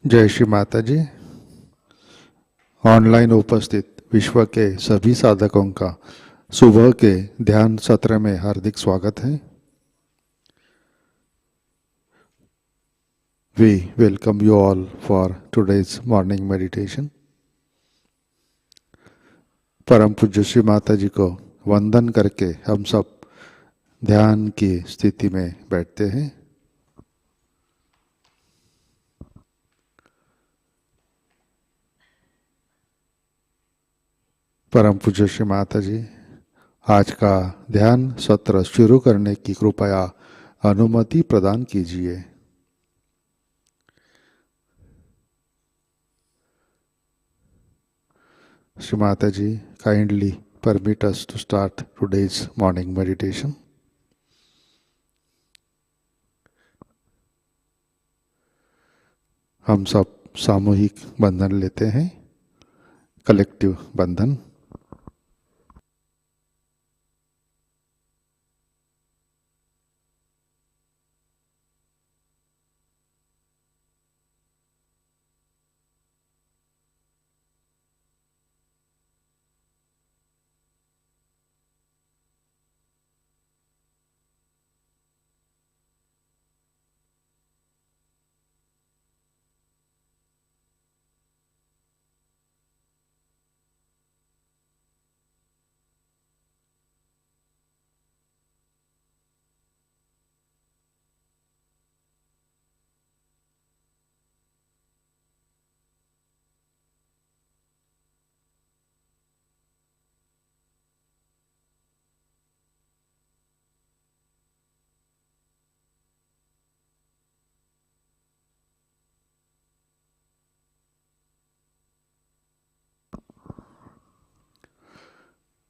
जय श्री माता जी। ऑनलाइन उपस्थित विश्व के सभी साधकों का सुबह के ध्यान सत्र में हार्दिक स्वागत है। We welcome you all for today's morning meditation. परम पूज्य श्री माता जी को वंदन करके हम सब ध्यान की स्थिति में बैठते हैं। परम पूज्य श्री माता जी, आज का ध्यान सत्र शुरू करने की कृपया अनुमति प्रदान कीजिए। Shri Mataji, kindly permit us to start today's morning meditation. हम सब सामूहिक बंधन लेते हैं, कलेक्टिव बंधन।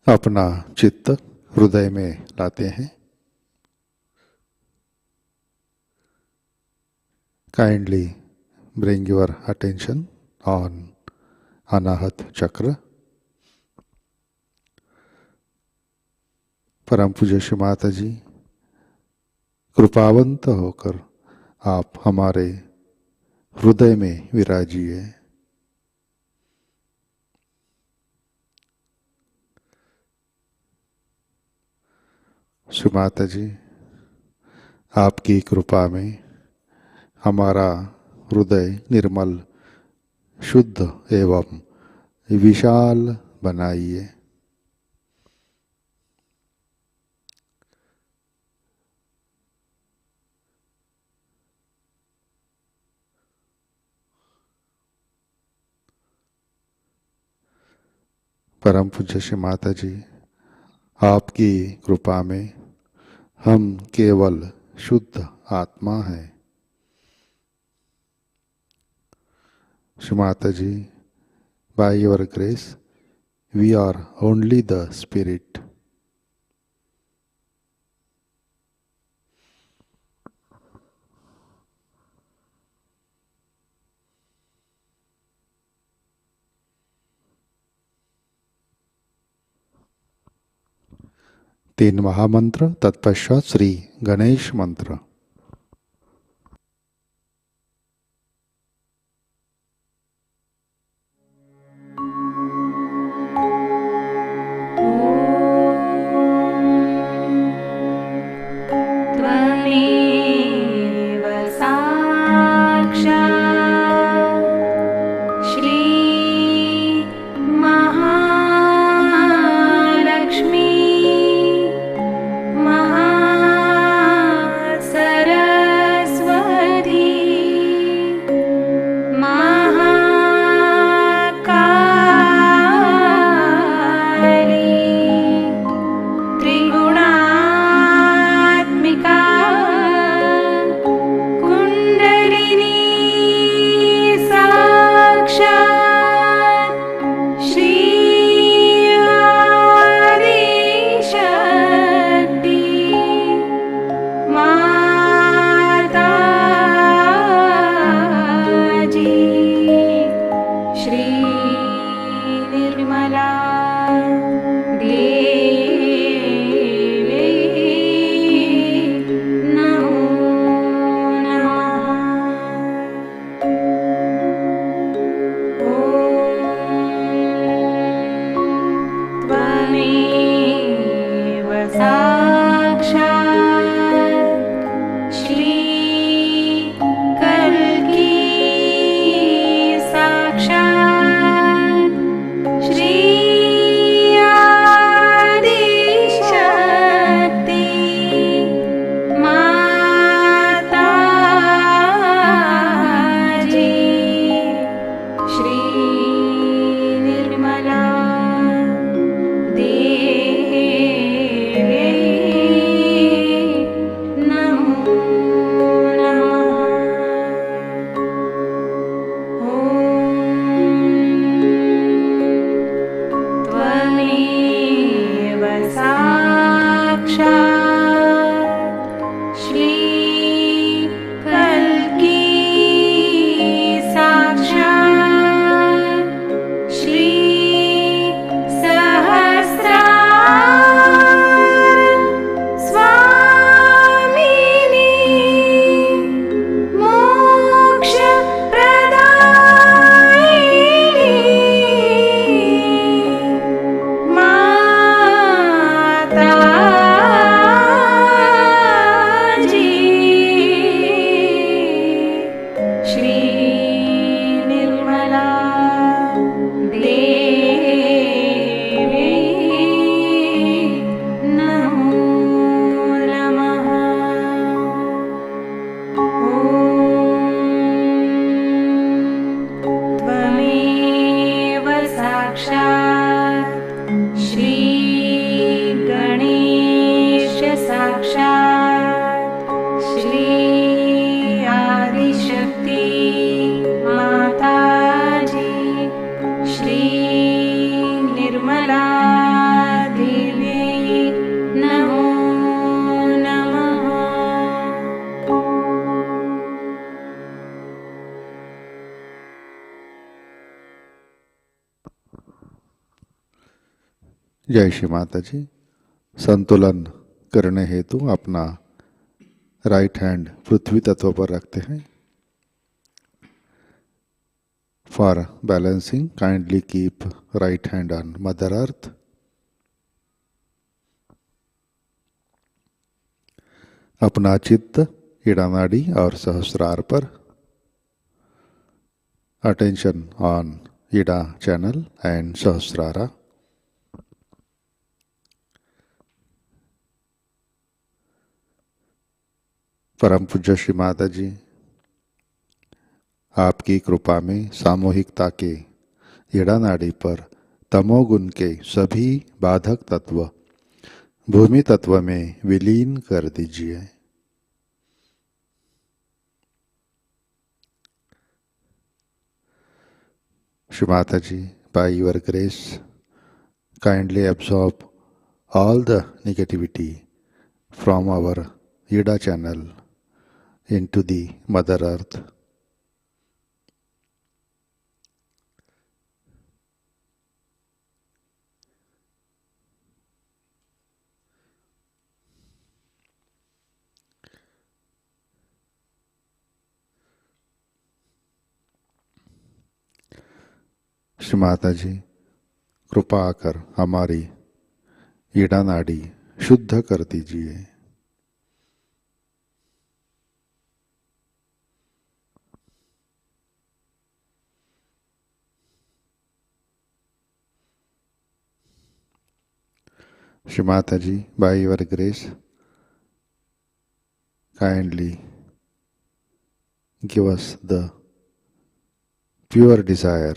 अपना चित्त हृदय में लाते हैं। Kindly bring your attention on Anahata chakra. परम पूज्य श्री माता जी, कृपावंत होकर आप हमारे हृदय में विराजिए। श्री माता जी, आपकी कृपा में हमारा हृदय निर्मल, शुद्ध एवं विशाल बनाइए। परम पूज्य श्री माता जी, आपकी कृपा में हम केवल शुद्ध आत्मा हैं। Shri Mata ji, by your grace we are only the spirit. तीन महामंत्र, तत्पश्चात श्री गणेश मंत्र। Mahasa जय श्री माता जी। संतुलन करने हेतु अपना राइट हैंड पृथ्वी तत्व पर रखते हैं। For balancing kindly keep right hand on mother earth. अपना चित्त ईड़ा नाड़ी और सहस्रार पर। Attention on Ida channel and Sahasrara. परम पूज्य श्री माता जी, आपकी कृपा में सामूहिकता के ईड़ा नाड़ी पर तमोगुण के सभी बाधक तत्व भूमि तत्व में विलीन कर दीजिए। श्री माता जी, by your grace, kindly absorb all the negativity from our Ida channel into the Mother Earth. Shri Mata जी, कृपा कर हमारी ईड़ा नाड़ी शुद्ध कर दीजिए। श्री माता जी, by your grace, kindly give us the pure desire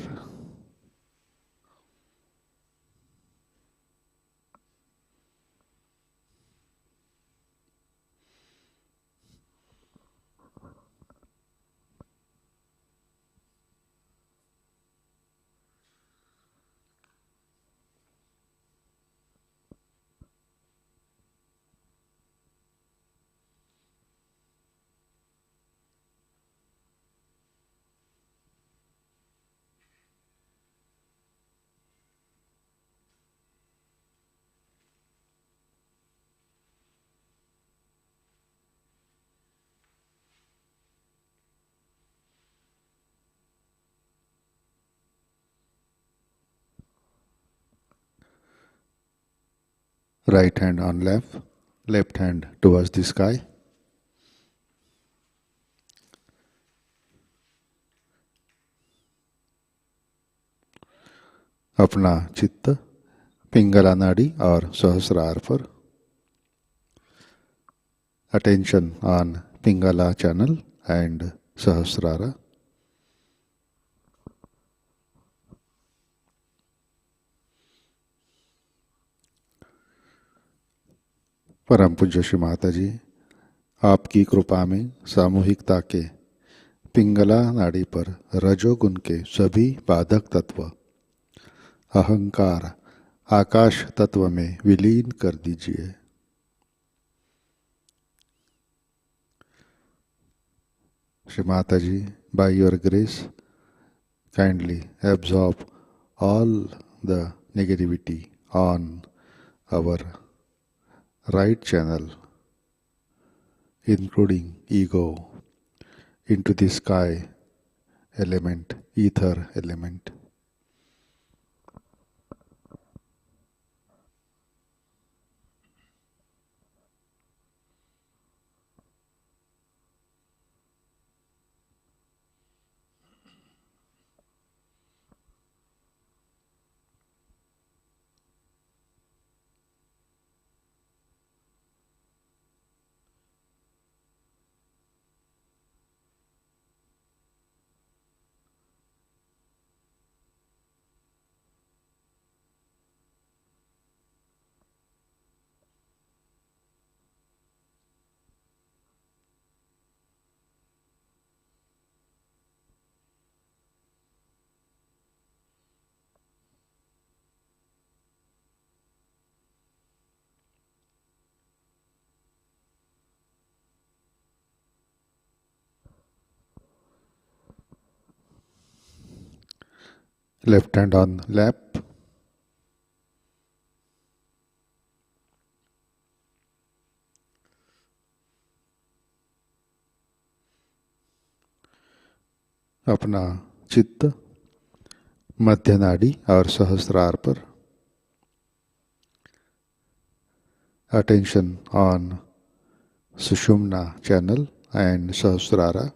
right hand on left hand towards the sky. अपना चित्त पिंगला नाड़ी और सहस्रार पर। Attention on Pingala channel and Sahasrara. परम पूज्य श्री माता जी, आपकी कृपा में सामूहिकता के पिंगला नाड़ी पर रजोगुण के सभी बाधक तत्व अहंकार आकाश तत्व में विलीन कर दीजिए। श्री माता जी, by your grace, kindly absorb all the negativity on our right channel, including ego, into the sky element, ether element. Left hand on lap. अपना चित्त मध्य नाड़ी और सहस्रार पर, attention on Sushumna channel and Sahasrara.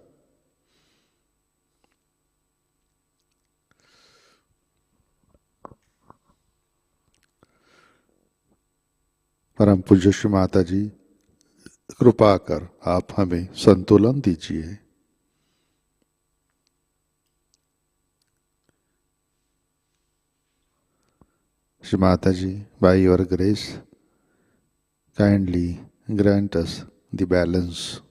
परम पूज्य श्री माता जी, कृपा कर आप हमें संतुलन दीजिए। Shri Mataji, by your grace, kindly grant us the balance.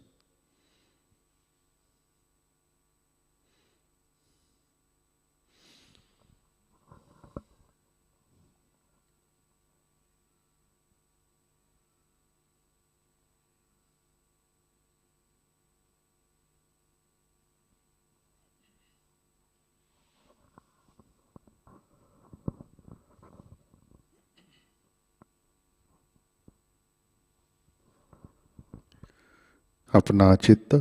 अपना चित्त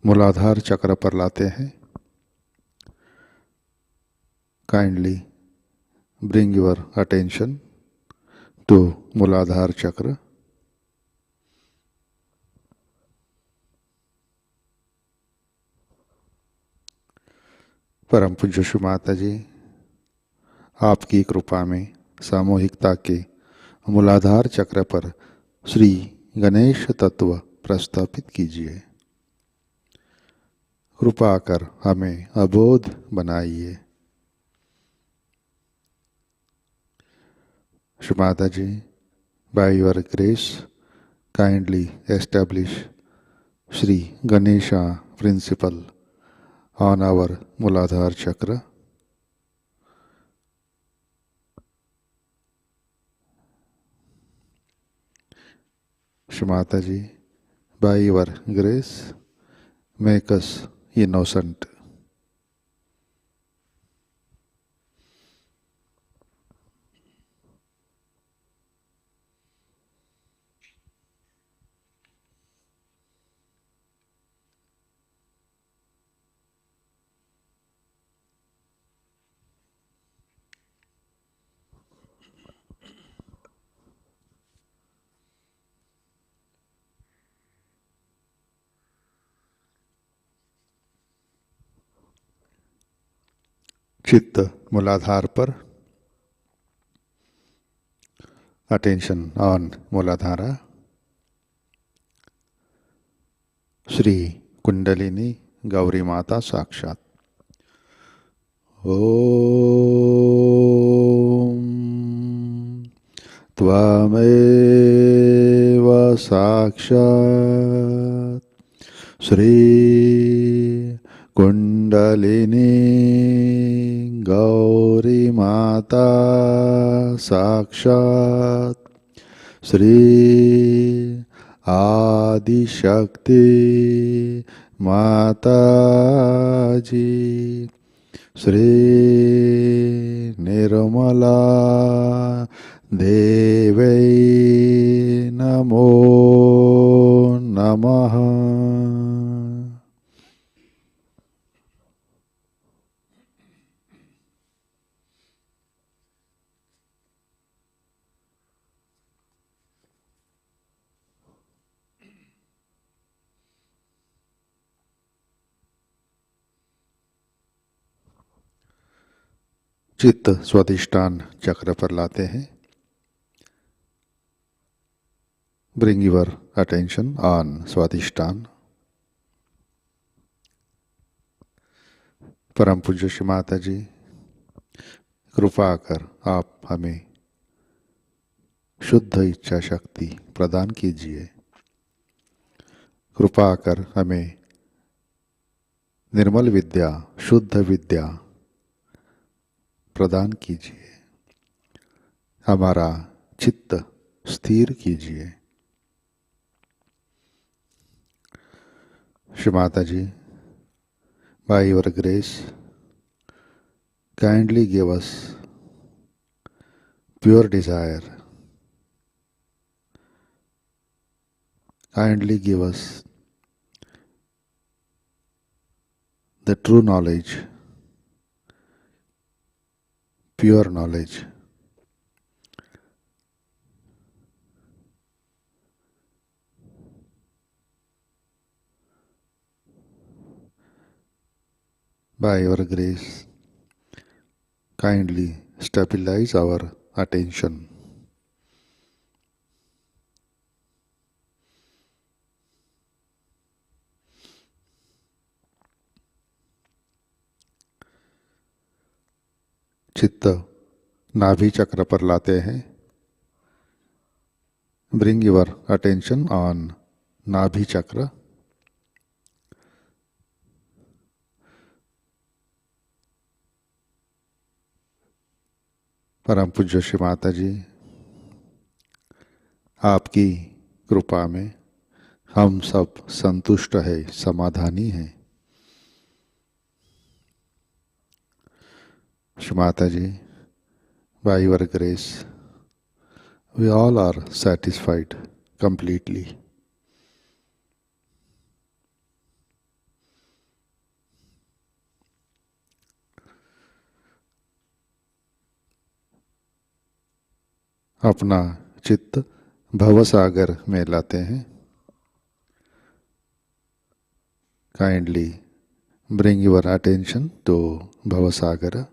मूलाधार चक्र पर लाते हैं। Kindly bring your attention to मूलाधार चक्र। परम पूज्य श्री माता जी, आपकी कृपा में सामूहिकता के मूलाधार चक्र पर श्री गणेश तत्व प्रस्थापित कीजिए। कृपा कर हमें अबोध बनाइए। श्री माता जी, by your grace, kindly establish Shri Ganesha principle on our Muladhara chakra. Shri Mataji, by your grace, make us innocent. चित्त मूलाधार पर, attention on मूलाधारा। श्री कुंडलिनी गौरी माता साक्षात। ओम त्वमेव साक्षात् श्री कुंडलिनी गौरी माता साक्षात् श्री आदिशक्ति माताजी श्री निर्मला देवै नमो नमः। चित्त स्वादिष्ठान चक्र पर लाते हैं। Bring your attention on स्वादिष्ठान। परम पूज्य श्री माता जी, कृपा कर आप हमें शुद्ध इच्छा शक्ति प्रदान कीजिए। कृपा कर हमें निर्मल विद्या, शुद्ध विद्या प्रदान कीजिए। हमारा चित्त स्थिर कीजिए। श्री माता जी, by your grace, kindly give us pure desire. Kindly give us the true knowledge, pure knowledge. By your grace, kindly stabilize our attention. चित्त नाभि चक्र पर लाते हैं. Bring your attention on नाभि चक्र. परम पूज्य श्री माता जी, आपकी कृपा में हम सब संतुष्ट है, समाधानी हैं. श्री माता जी, by your grace, we all are satisfied completely. अपना चित्त भवसागर में लाते हैं. Kindly bring your attention to भवसागर.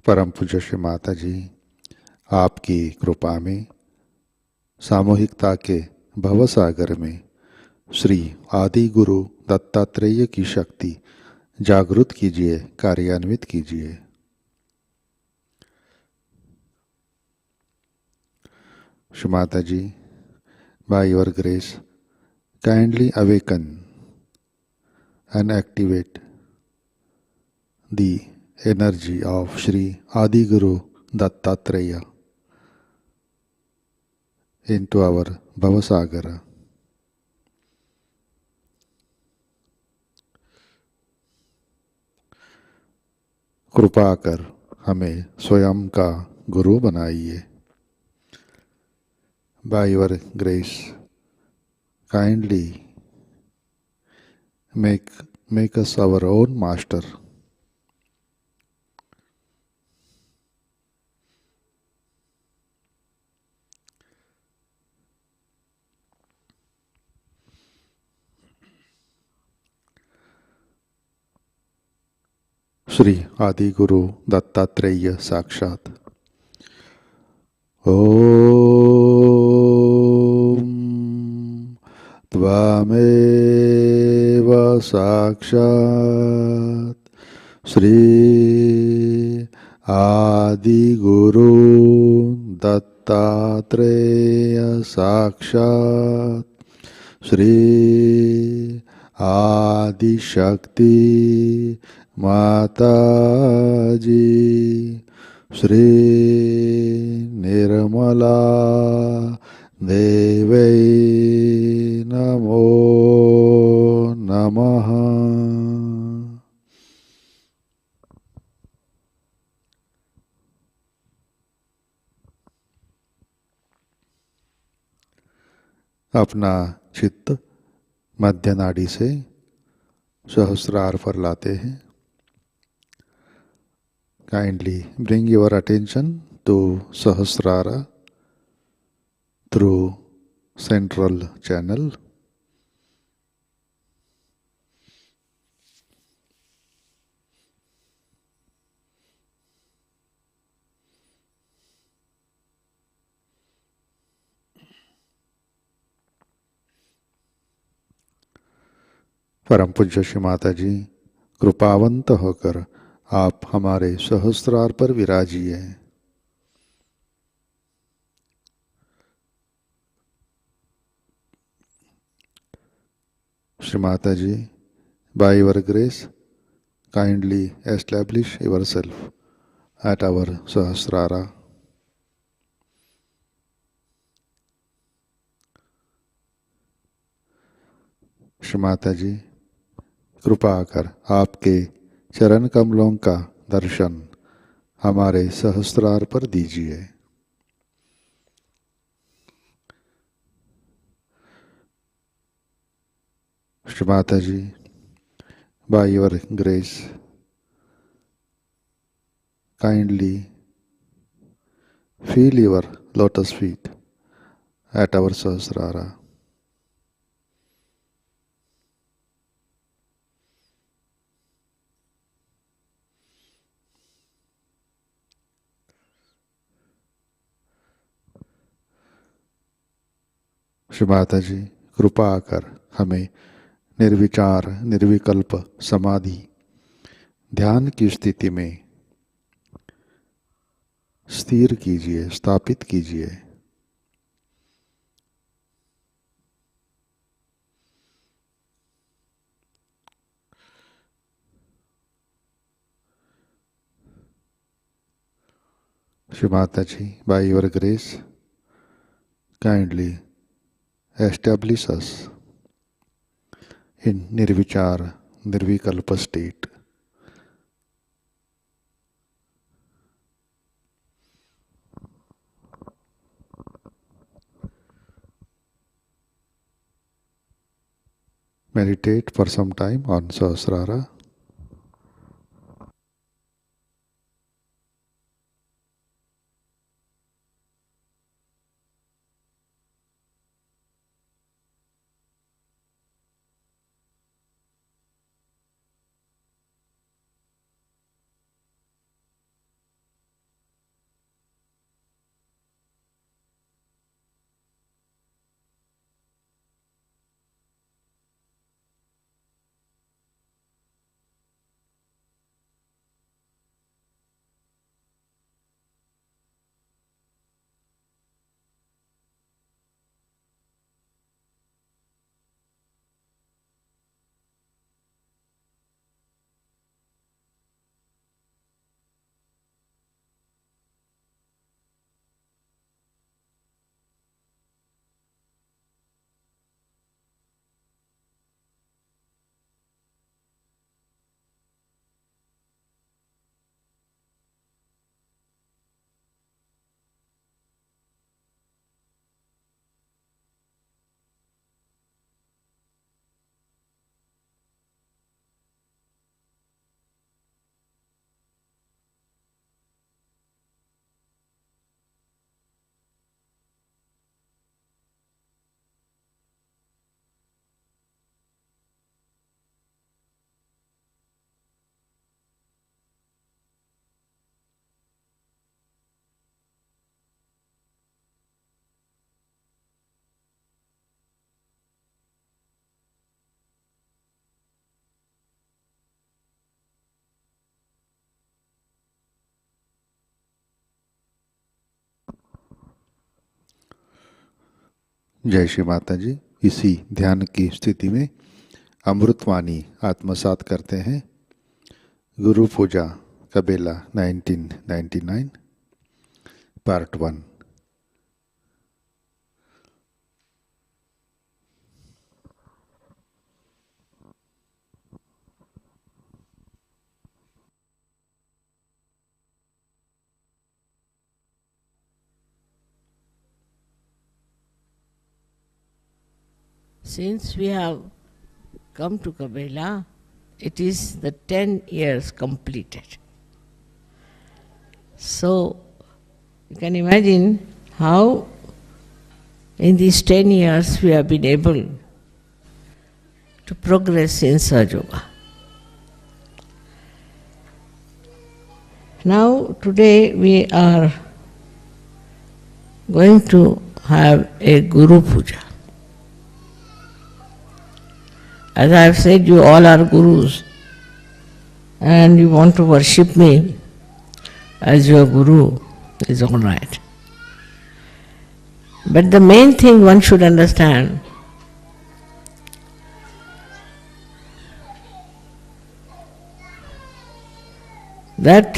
परम पूज्य श्री माता जी, आपकी कृपा में सामूहिकता के भवसागर में श्री आदि गुरु दत्तात्रेय की शक्ति जागृत कीजिए, कार्यान्वित कीजिए. श्री माता जी, by your grace, kindly awaken and activate the energy of Shri Adi Guru Dattatreya into our Bhavasagara. कृपा कर हमें स्वयं का गुरु बनाइए. By your grace, kindly make us our own master. Shri आदि गुरु दत्तात्रेय साक्षात. ओम त्वमेव साक्षात श्री आदि गुरु दत्तात्रेय साक्षात श्री आदि शक्ति माताजी श्री निर्मला देवै नमो नमः. अपना चित्त मध्य नाड़ी से सहस्रार पर लाते हैं. Kindly bring your attention to Sahasrara through central channel. परम पूज्य श्री माता जी, कृपावंत होकर आप हमारे सहस्रार पर विराजिए. श्री माता जी, by your grace, kindly establish yourself at our Sahasrara. Shri Mata जी, कृपा कर आपके चरण कमलों का दर्शन हमारे सहस्त्रार पर दीजिए। श्री माताजी, by your grace, kindly feel your lotus feet at our Sahasrara. Shri माताजी, कृपा कर हमें निर्विचार निर्विकल्प समाधि ध्यान की स्थिति में स्थिर कीजिए, स्थापित कीजिए। श्री माताजी, by your grace, kindly establish us in nirvichar nirvikalpa state. Meditate for some time on Sahasrara. जय श्री माता जी। इसी ध्यान की स्थिति में अमृतवाणी आत्मसात करते हैं। गुरु पूजा कबेला 1999 part 1। Since we have come to Cabella, it is the 10 years completed. So, you can imagine how in these 10 years we have been able to progress in Sahajayoga. Now, today we are going to have a Guru Puja. As I have said, you all are gurus and you want to worship me as your guru, is all right. But the main thing one should understand, that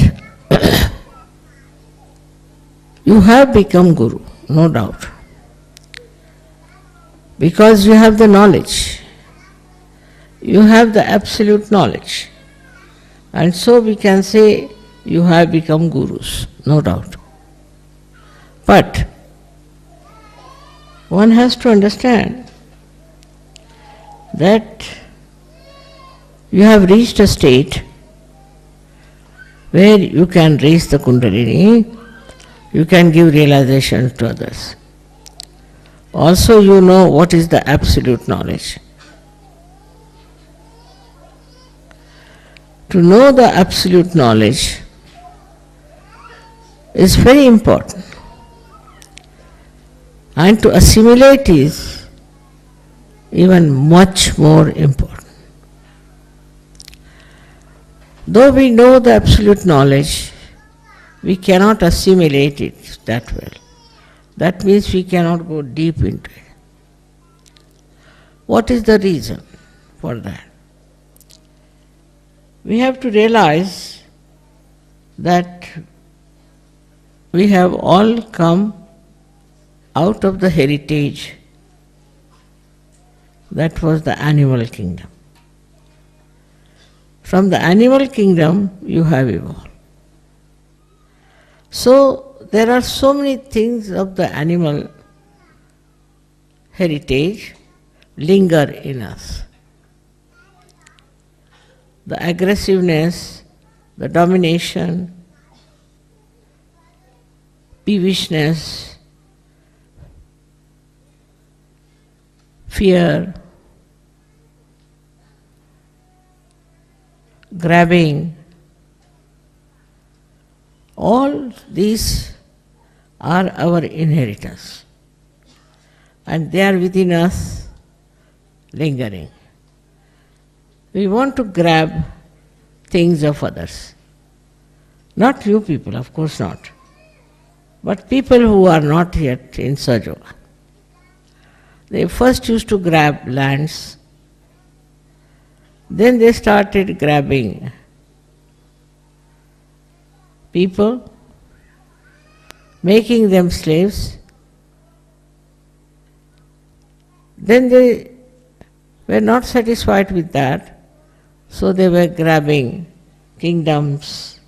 you have become guru, no doubt, because you have the knowledge. You have the absolute knowledge. And so we can say you have become gurus, no doubt. But one has to understand that you have reached a state where you can raise the Kundalini, you can give realization to others. Also, you know what is the absolute knowledge. To know the absolute knowledge is very important. And to assimilate is even much more important. Though we know the absolute knowledge, we cannot assimilate it that well. That means we cannot go deep into it. What is the reason for that? We have to realize that we have all come out of the heritage that was the animal kingdom. From the animal kingdom you have evolved. So there are so many things of the animal heritage linger in us. The aggressiveness, the domination, peevishness, fear, grabbing, all these are our inheritance, and they are within us lingering. We want to grab things of others. Not you people, of course not, but people who are not yet in Sahajayoga. They first used to grab lands, then they started grabbing people, making them slaves. Then they were not satisfied with that, so they were grabbing kingdoms,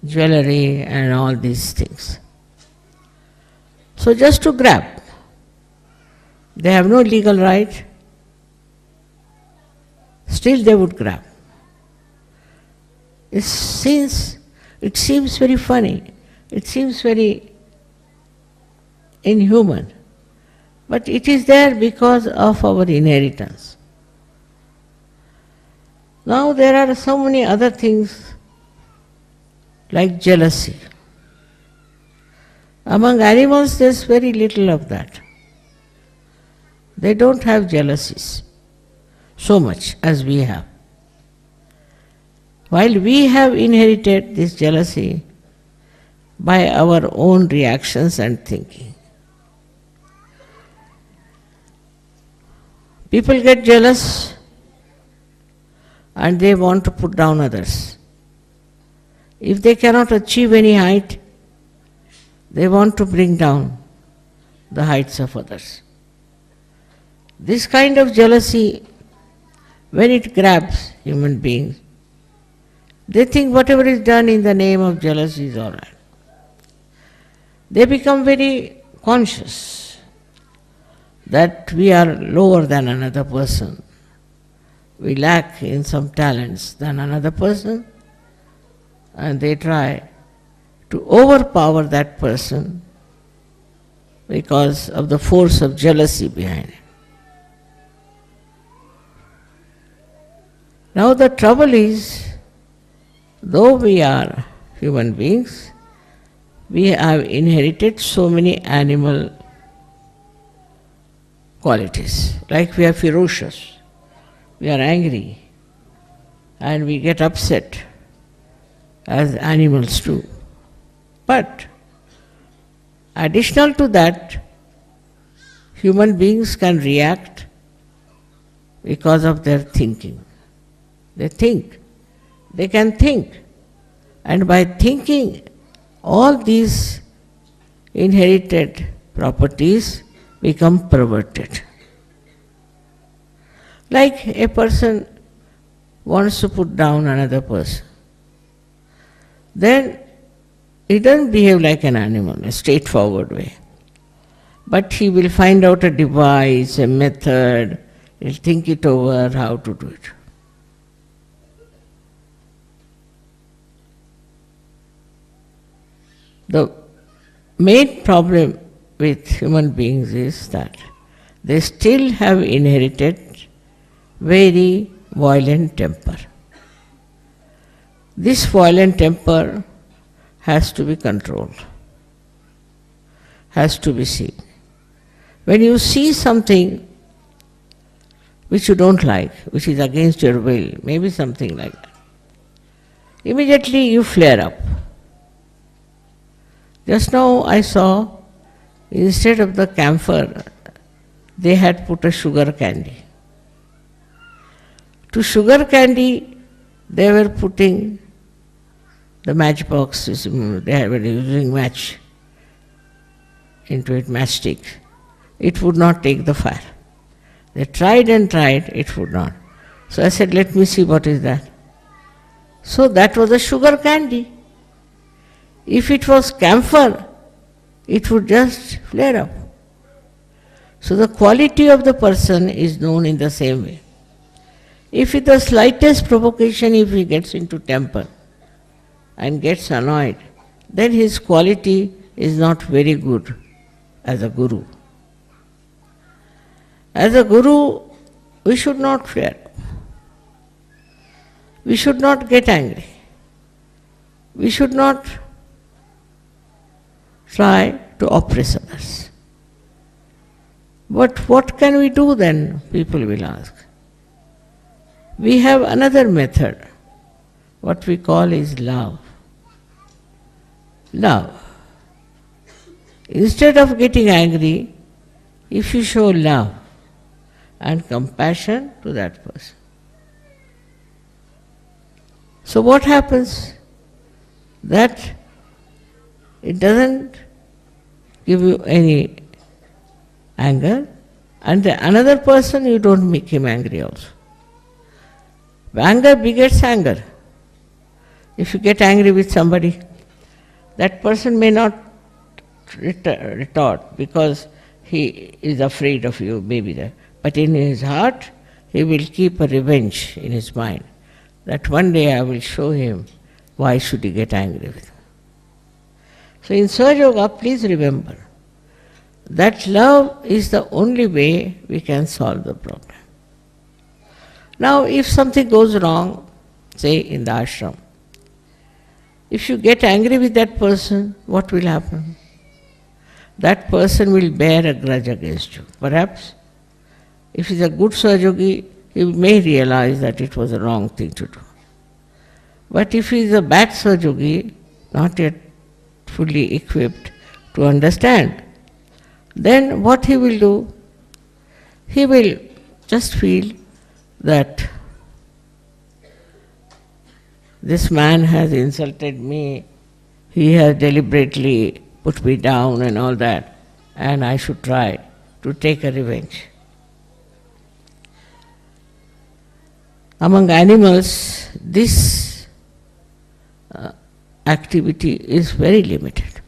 jewelry and all these things. So just to grab. They have no legal right, still they would grab. It seems very funny, it seems very inhuman, but it is there because of our inheritance. Now there are so many other things like jealousy. Among animals there is very little of that. They don't have jealousies so much as we have. While we have inherited this jealousy by our own reactions and thinking. People get jealous and they want to put down others. If they cannot achieve any height, they want to bring down the heights of others. This kind of jealousy, when it grabs human beings, they think whatever is done in the name of jealousy is all right. They become very conscious that we are lower than another person. We lack in some talents than another person, and they try to overpower that person because of the force of jealousy behind it. Now the trouble is, though we are human beings, we have inherited so many animal qualities. Like we are ferocious, we are angry, and we get upset as animals do. But additional to that, human beings can react because of their thinking. They think, they can think, and by thinking, all these inherited properties become perverted. Like a person wants to put down another person. then he doesn't behave like an animal, a straightforward way. But he will find out a device, a method, he'll think it over how to do it. The main problem with human beings is that they still have inherited very violent temper. This violent temper has to be controlled, has to be seen. When you see something which you don't like, which is against your will, maybe something like that, immediately you flare up. Just now I saw, instead of the camphor, they had put a sugar candy. To sugar candy, they were putting the matchbox, they were using match into it, matchstick. It would not take the fire. They tried and tried, it would not. So I said, let me see what is that. So that was a sugar candy. If it was camphor, it would just flare up. So the quality of the person is known in the same way. If with the slightest provocation, if he gets into temper and gets annoyed, then his quality is not very good as a guru. As a guru, we should not flare up. We should not get angry. We should not try to oppress others. But what can we do then, people will ask. We have another method, what we call is love. Love. Instead of getting angry, if you show love and compassion to that person. So what happens? That it doesn't give you any anger, and the another person you don't make him angry also. Anger begets anger. If you get angry with somebody, that person may not retort because he is afraid of you, maybe that. But in his heart, he will keep a revenge in his mind. That one day I will show him why should he get angry with me. So in Sahajayoga, please remember that love is the only way we can solve the problem. Now, if something goes wrong, say in the ashram, if you get angry with that person, what will happen? That person will bear a grudge against you. Perhaps, if he is a good Sahajayogi, he may realize that it was a wrong thing to do. But if he is a bad Sahajayogi, not yet fully equipped to understand, then what he will do? He will just feel that this man has insulted me, he has deliberately put me down and all that, and I should try to take a revenge. Among animals, this activity is very limited.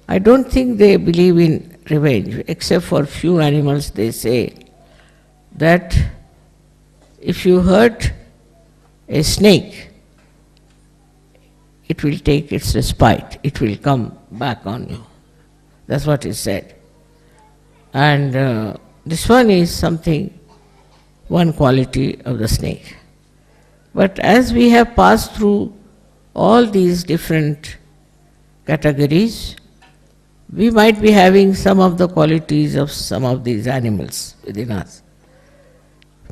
I don't think they believe in revenge, except for few animals. They say that if you hurt a snake, it will take its respite, it will come back on you. That's what is said. And this one is something, one quality of the snake. But as we have passed through all these different categories, we might be having some of the qualities of some of these animals within us.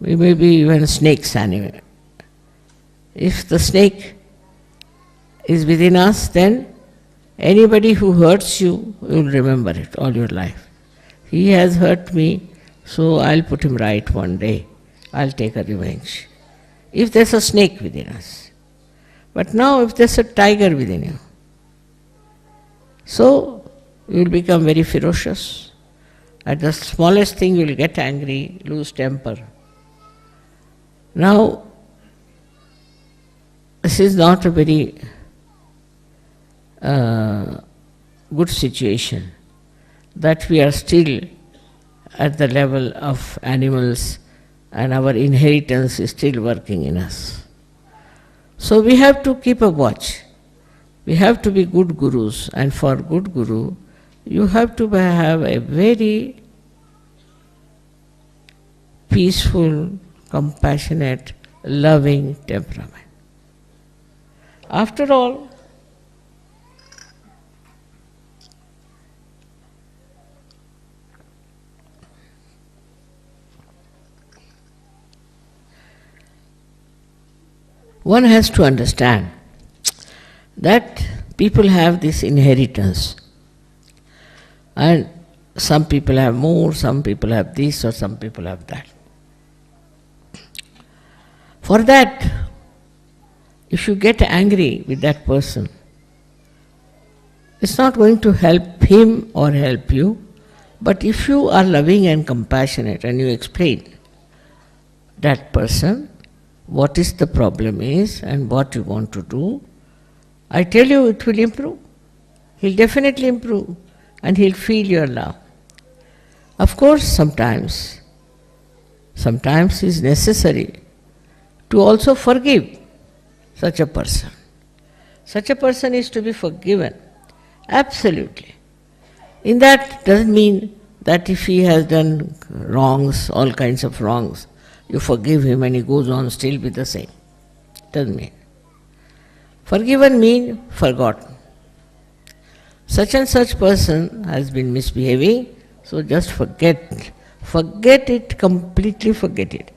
We may be even snakes anyway. If the snake is within us, then anybody who hurts you will remember it all your life. He has hurt me, so I'll put him right one day. I'll take a revenge. If there's a snake within us. But now if there's a tiger within you, so you will become very ferocious. At the smallest thing you will get angry, lose temper. Now, this is not a very good situation, that we are still at the level of animals and our inheritance is still working in us. So we have to keep a watch. We have to be good gurus, and for good guru, you have to have a very peaceful, compassionate, loving temperament. After all, one has to understand that people have this inheritance, and some people have more, some people have this, or some people have that. For that, if you get angry with that person, it's not going to help him or help you. But if you are loving and compassionate and you explain that person what is the problem is and what you want to do, I tell you it will improve. He'll definitely improve and he'll feel your love. Of course, sometimes it's necessary to also forgive such a person. Such a person is to be forgiven, absolutely. In that doesn't mean that if he has done wrongs, all kinds of wrongs, you forgive him and he goes on still be the same. Doesn't mean. Forgiven means forgotten. Such and such person has been misbehaving, so just forget. Forget it, completely forget it.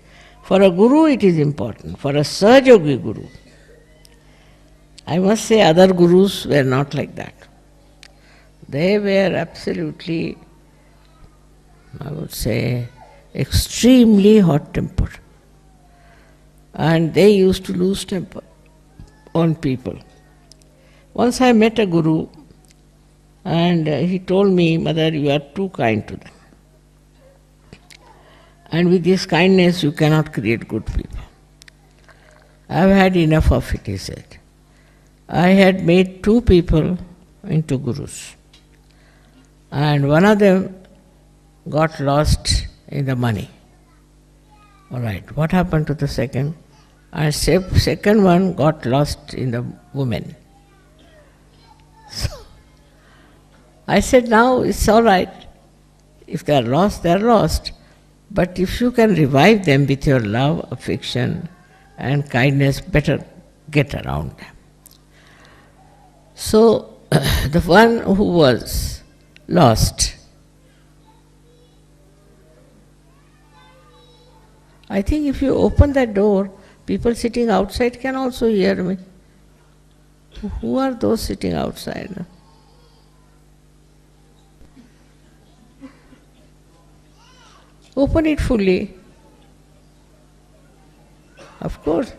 For a guru it is important, for a Sahajayoga guru. I must say other gurus were not like that. They were absolutely, I would say, extremely hot-tempered. And they used to lose temper on people. Once I met a guru and he told me, "Mother, you are too kind to them. And with this kindness you cannot create good people." I have had enough of it, he said. I had made 2 people into gurus. And one of them got lost in the money. All right, what happened to the second? And second one got lost in the woman. So I said, now it's all right. If they are lost, they are lost. But if you can revive them with your love, affection and kindness, better get around them. So the one who was lost, I think if you open that door, people sitting outside can also hear me. Who are those sitting outside? Open it fully. Of course.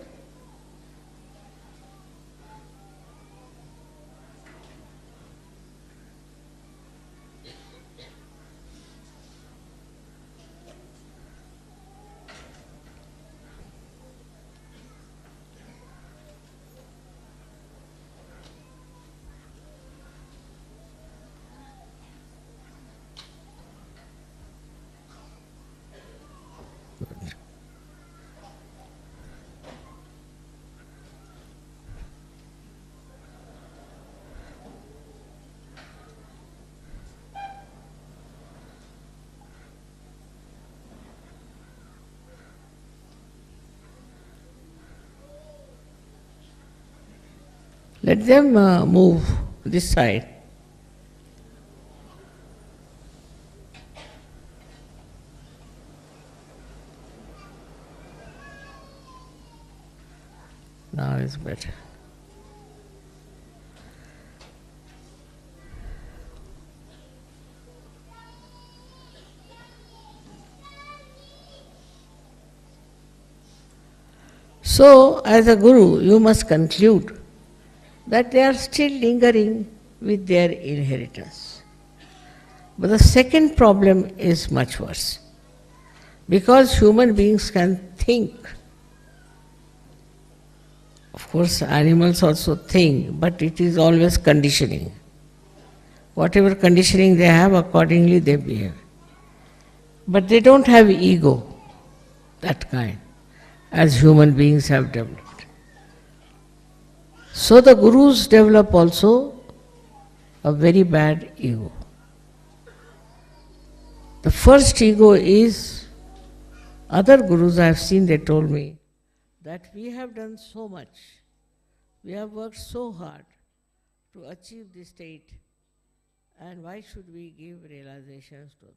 Let them move this side. Now it's better. So, as a guru, you must conclude that they are still lingering with their inheritance. But the second problem is much worse. Because human beings can think Of course, animals also think, but it is always conditioning. Whatever conditioning they have, accordingly they behave. But they don't have ego, that kind, as human beings have developed. So the gurus develop also a very bad ego. The first ego is, other gurus I have seen, they told me, that we have done so much, we have worked so hard to achieve this state, and why should we give realizations to others?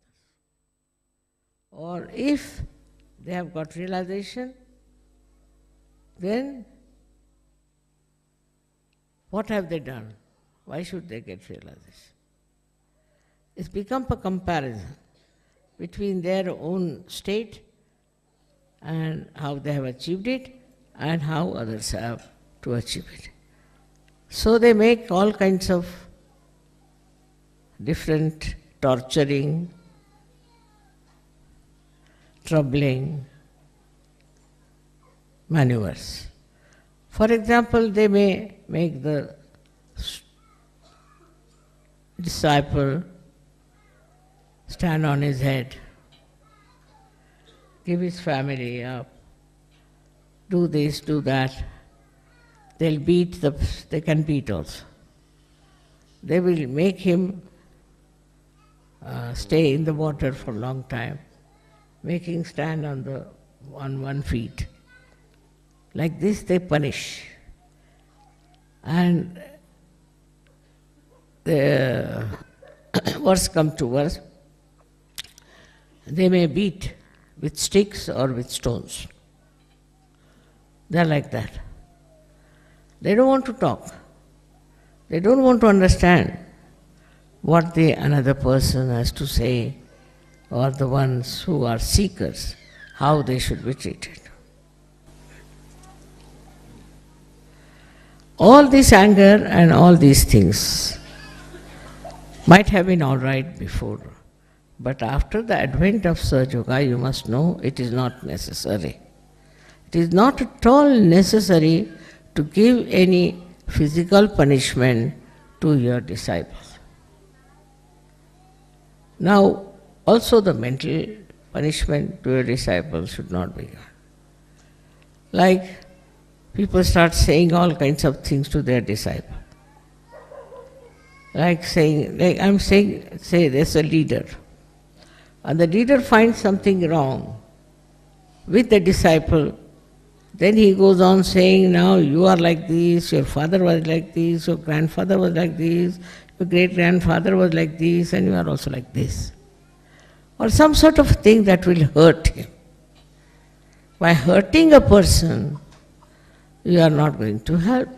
Or if they have got realization, then what have they done? Why should they get realization? It's become a comparison between their own state and how they have achieved it and how others have to achieve it. So they make all kinds of different torturing, troubling maneuvers. For example, they may make the disciple stand on his head, give his family up, do this, do that. They'll beat, they can beat also. They will make him stay in the water for a long time, making stand on one feet. Like this they punish. And the worst come to worst, they may beat with sticks or with stones. They're like that. They don't want to talk. They don't want to understand what the another person has to say, or the ones who are seekers, how they should be treated. All this anger and all these things might have been all right before, but after the advent of Sahajayoga, you must know it is not necessary. It is not at all necessary to give any physical punishment to your disciples. Now, also the mental punishment to your disciples should not be given. Like people start saying all kinds of things to their disciple. Say there's a leader, and the leader finds something wrong with the disciple. Then he goes on saying, now you are like this, your father was like this, your grandfather was like this, your great-grandfather was like this, and you are also like this. Or some sort of thing that will hurt him. By hurting a person, you are not going to help.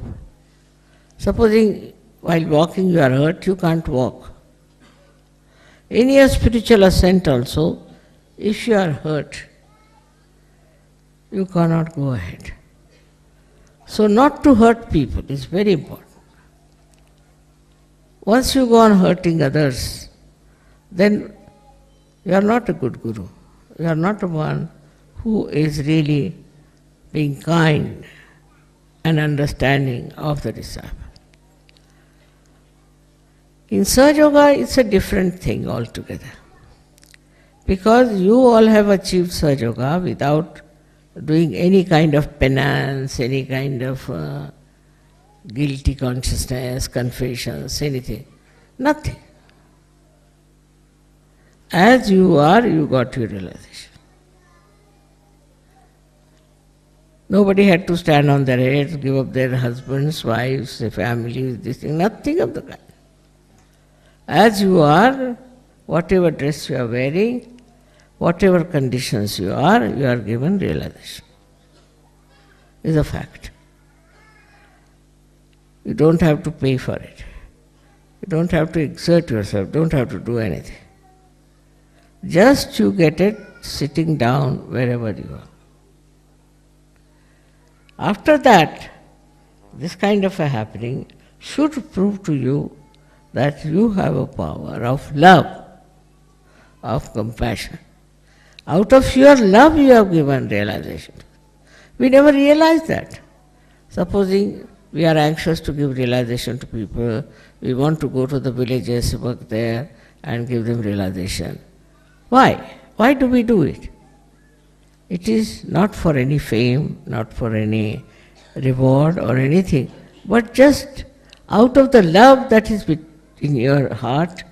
Supposing while walking you are hurt, you can't walk. In your spiritual ascent also, if you are hurt, you cannot go ahead. So not to hurt people is very important. Once you go on hurting others, then you are not a good guru. You are not one who is really being kind and understanding of the disciple. In Sahajayoga, it's a different thing altogether. Because you all have achieved Sahajayoga without doing any kind of penance, any kind of guilty consciousness, confessions, anything. Nothing. As you are, you got your realization. Nobody had to stand on their heads, give up their husbands, wives, their families, this thing, nothing of the kind. As you are, whatever dress you are wearing, whatever conditions you are given realization. Is a fact. You don't have to pay for it. You don't have to exert yourself, don't have to do anything. Just you get it sitting down wherever you are. After that, this kind of a happening should prove to you that you have a power of love, of compassion. Out of your love you have given realization. We never realize that. Supposing we are anxious to give realization to people, we want to go to the villages, work there and give them realization. Why? Why do we do it? It is not for any fame, not for any reward or anything, but just out of the love that is in your heart,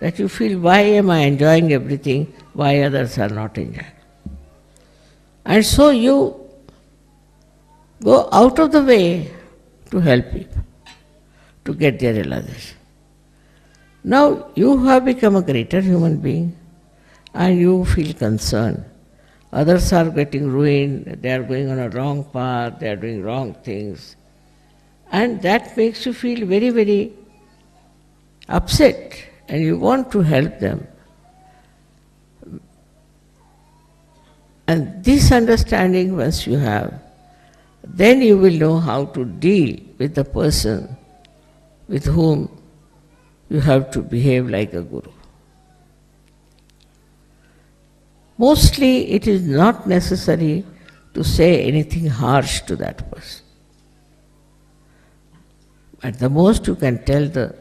that you feel, why am I enjoying everything, why others are not enjoying? And so you go out of the way to help people, to get their realization. Now you have become a greater human being and you feel concerned. Others are getting ruined, they are going on a wrong path, they are doing wrong things. And that makes you feel very, very upset and you want to help them. And this understanding once you have, then you will know how to deal with the person with whom you have to behave like a guru. Mostly it is not necessary to say anything harsh to that person. At the most you can tell the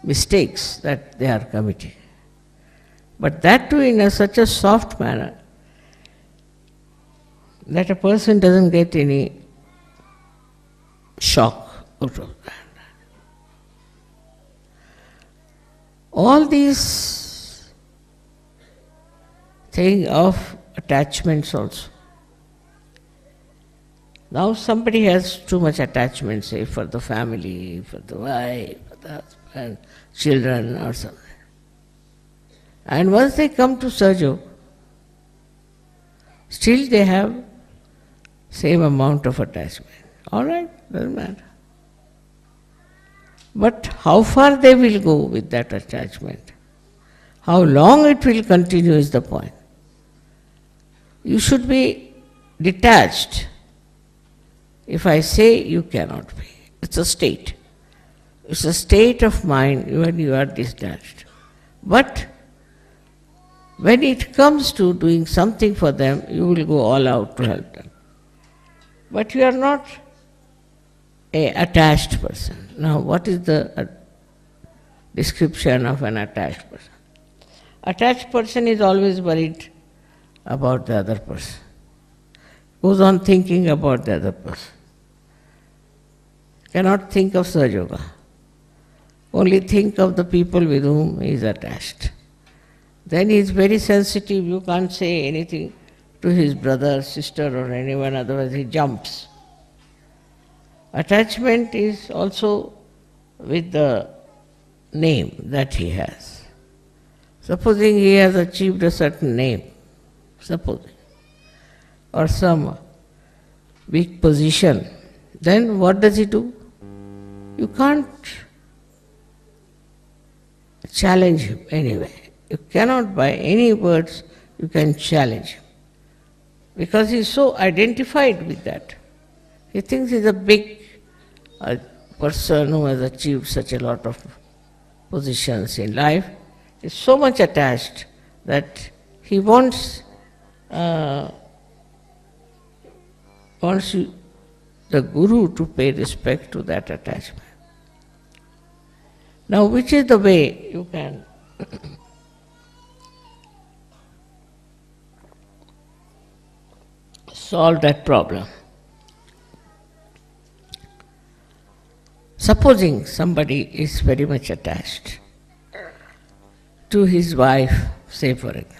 mistakes that they are committing. But that too in such a soft manner that a person doesn't get any shock out of that. All these thing of attachments also. Now somebody has too much attachment, say for the family, for the wife, for the husband, children or something. And once they come to Sahajayoga, still they have same amount of attachment. All right, doesn't matter. But how far they will go with that attachment, how long it will continue is the point. You should be detached. If I say you cannot be, it's a state. It's a state of mind when you are detached. But when it comes to doing something for them, you will go all out to help them. But you are not an attached person. Now, what is the description of an attached person? Attached person is always worried about the other person, goes on thinking about the other person, cannot think of Sahajayoga, only think of the people with whom he is attached. Then he is very sensitive, you can't say anything to his brother, sister or anyone, otherwise he jumps. Attachment is also with the name that he has. Supposing he has achieved a certain name, supposing, or some big position, then what does he do? You can't challenge him anyway. You cannot by any words you can challenge him. Because he is so identified with that. He thinks he is a big person who has achieved such a lot of positions in life. He is so much attached that he wants the Guru to pay respect to that attachment. Now, which is the way you can solve that problem? Supposing somebody is very much attached to his wife, say for example,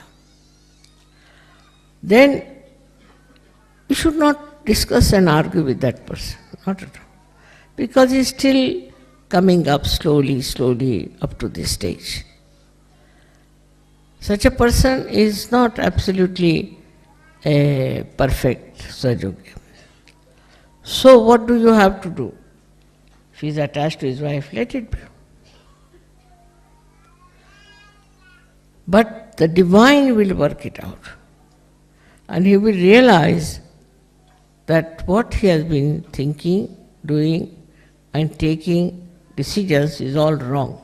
then you should not discuss and argue with that person, not at all. Because he is still coming up slowly up to this stage. Such a person is not absolutely a perfect Sahajayogi. So what do you have to do? If he is attached to his wife, let it be. But the divine will work it out. And he will realize that what he has been thinking, doing and taking decisions is all wrong.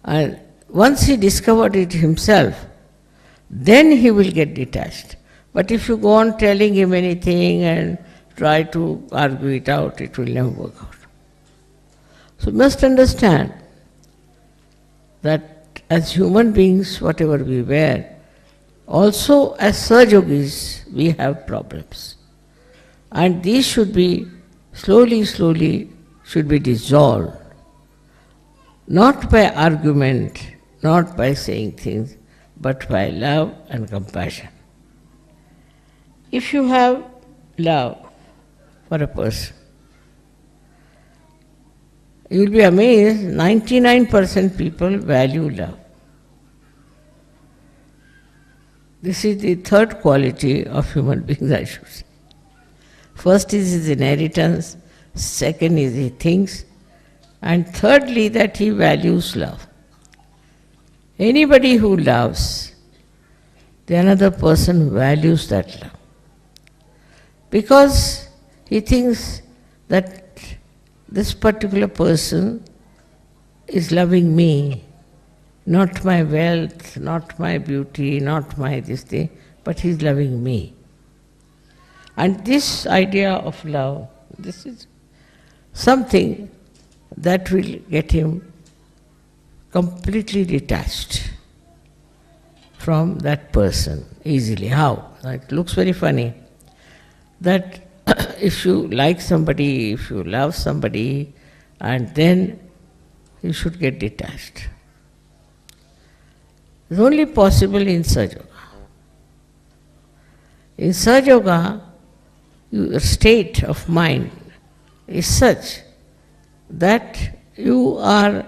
And once he discovered it himself, then he will get detached. But if you go on telling him anything and try to argue it out, it will never work out. So you must understand that as human beings, whatever we were, also as Sahajogis, we have problems. And these should be slowly should be dissolved. Not by argument, not by saying things, but by love and compassion. If you have love for a person, you will be amazed, 99% people value love. This is the third quality of human beings, I should say. First is his inheritance, second is he thinks, and thirdly that he values love. Anybody who loves, the another person values that love. Because he thinks that this particular person is loving me, not my wealth, not my beauty, not my this thing, but he's loving me. And this idea of love, this is something that will get him completely detached from that person easily. How? It looks very funny that if you like somebody, if you love somebody, and then you should get detached. It's only possible in Sahajayoga. In Sahajayoga, your state of mind is such that you are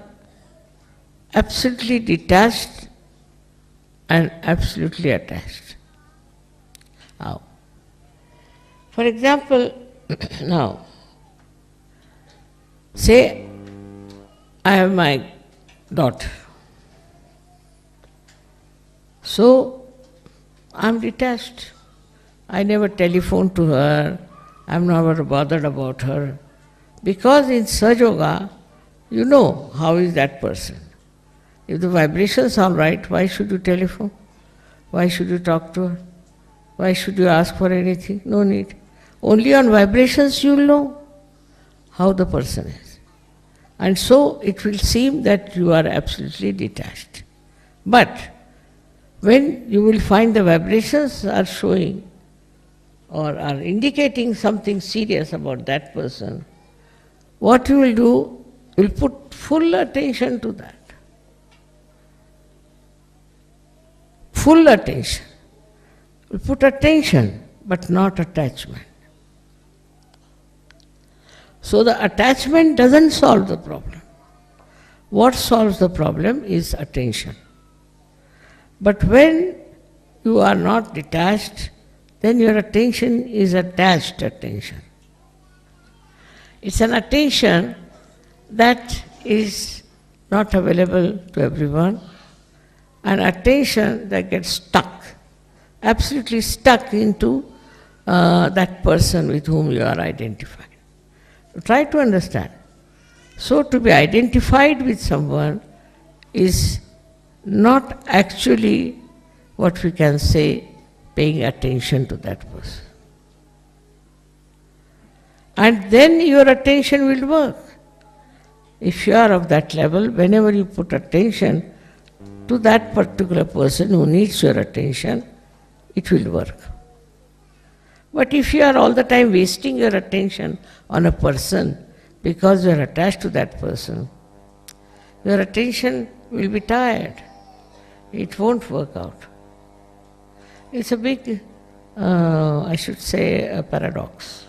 absolutely detached and absolutely attached. How? For example, now, say I have my daughter. So, I am detached. I never telephone to her, I am never bothered about her. Because in Sahajayoga, you know how is that person. If the vibrations are right, why should you telephone? Why should you talk to her? Why should you ask for anything? No need. Only on vibrations you will know how the person is. And so it will seem that you are absolutely detached. But when you will find the vibrations are showing or are indicating something serious about that person, what you will do, you will put full attention to that. Full attention. You will put attention, but not attachment. So the attachment doesn't solve the problem. What solves the problem is attention. But when you are not detached, then your attention is attached attention. It's an attention that is not available to everyone, an attention that gets stuck, absolutely stuck into that person with whom you are identified. Try to understand. So to be identified with someone is not actually what we can say paying attention to that person. And then your attention will work. If you are of that level, whenever you put attention to that particular person who needs your attention, it will work. But if you are all the time wasting your attention on a person because you are attached to that person, your attention will be tired. It won't work out. It's a big, I should say, a paradox.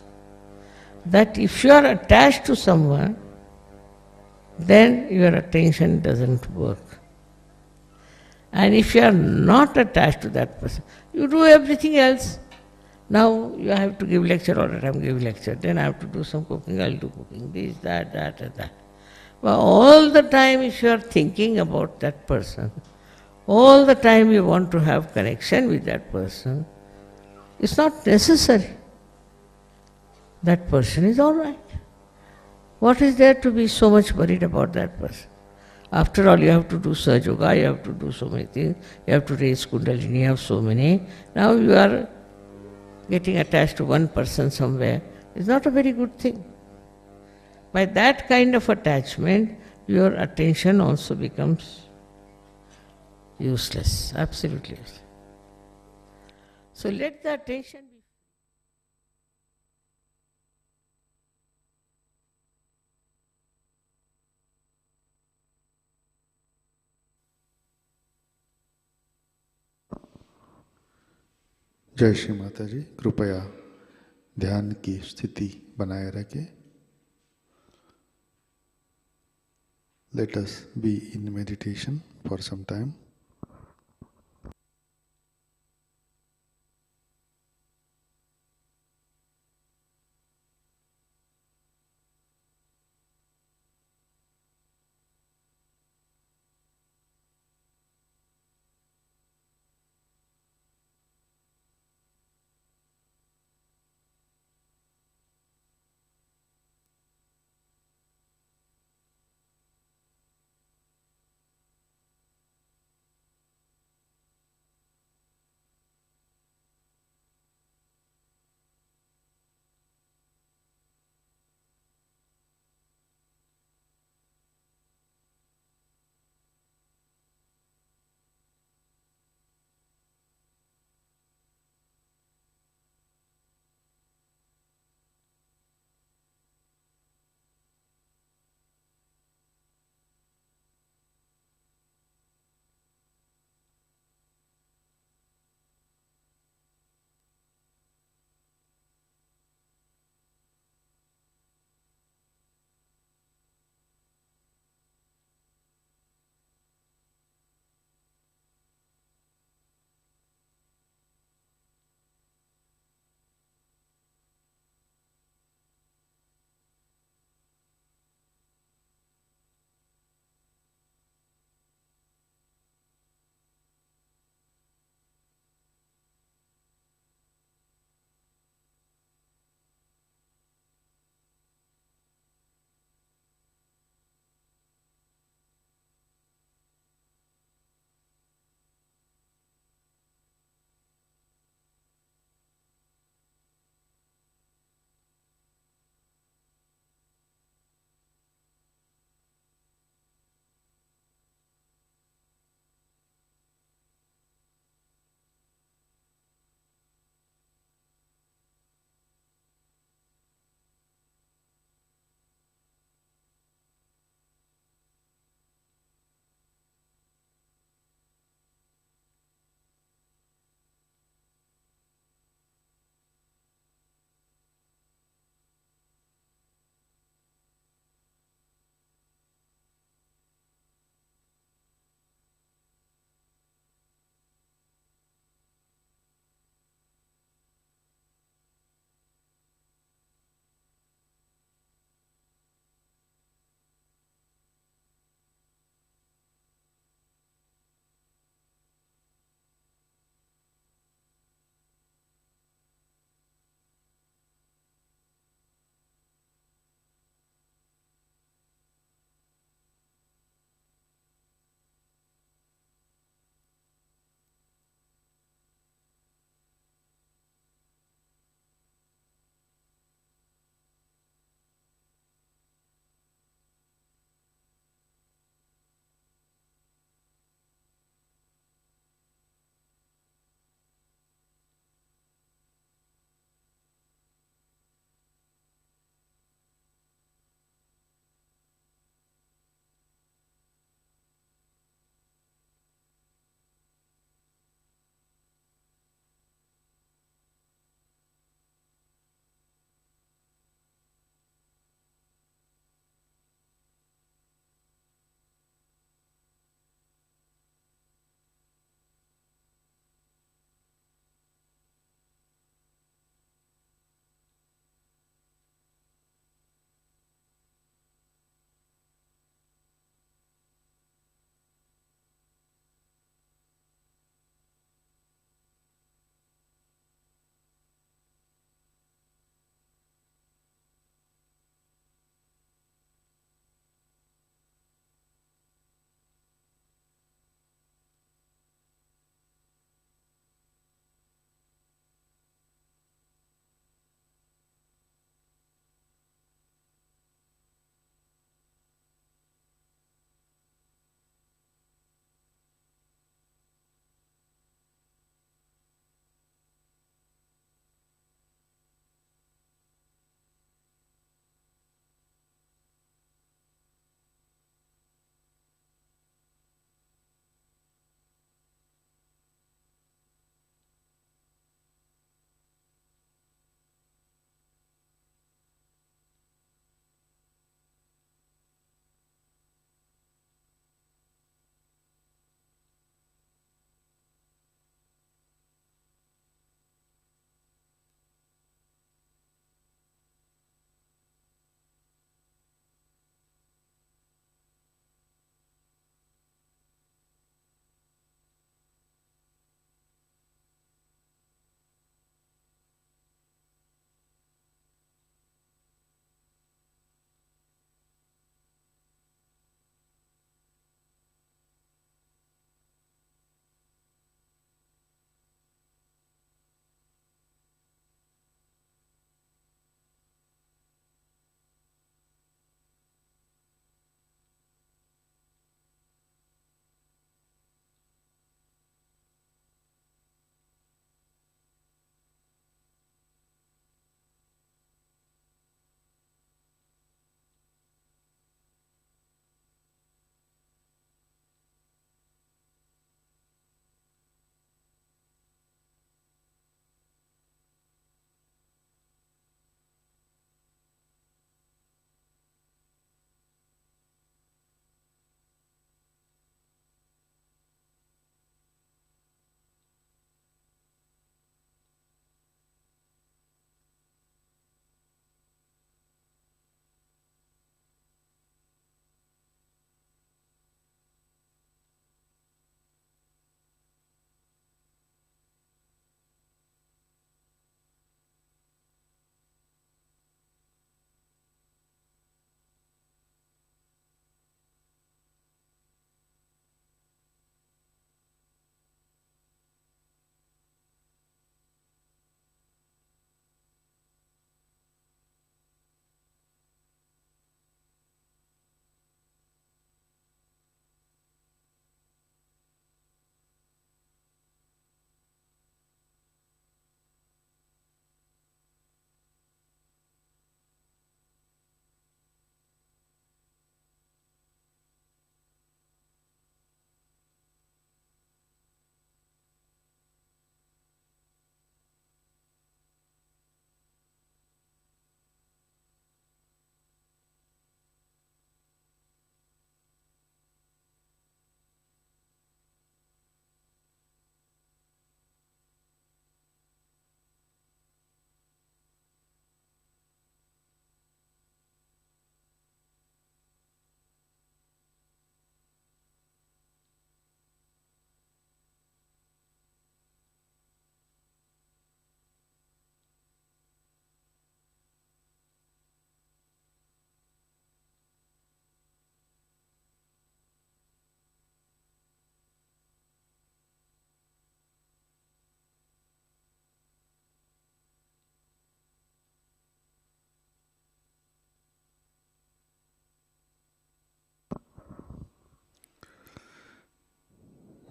That if you are attached to someone, then your attention doesn't work. And if you are not attached to that person, you do everything else. Now you have to give lecture all the time, give lecture. Then I have to do some cooking, I'll do cooking, this, that, and that. But all the time if you are thinking about that person, all the time you want to have connection with that person, it's not necessary. That person is all right. What is there to be so much worried about that person? After all, you have to do Sahajayoga, you have to do so many things, you have to raise Kundalini, you have so many. Now you are getting attached to one person somewhere, It's not a very good thing. By that kind of attachment, your attention also becomes useless, absolutely useless. So let the attention be. जय श्री माता जी, कृपया ध्यान की स्थिति बनाए रखें. Let us be in meditation for some time.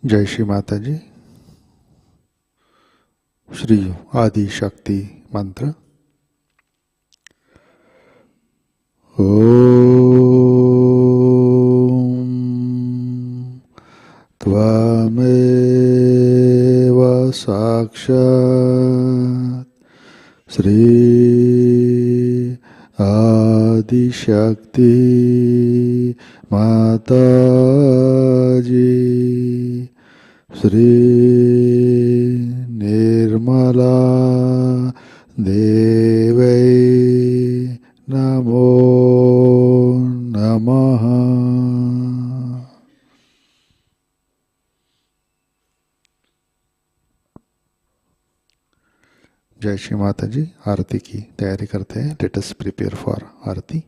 जय श्री माता जी। श्री आदि शक्ति मंत्र। ओम त्वमेव साक्षात् श्री आदिशक्ति माताजी श्री निर्मला देवै नमो नमः। जय श्री माता जी। आरती की तैयारी करते हैं। लेट अस प्रिपेयर फॉर आरती।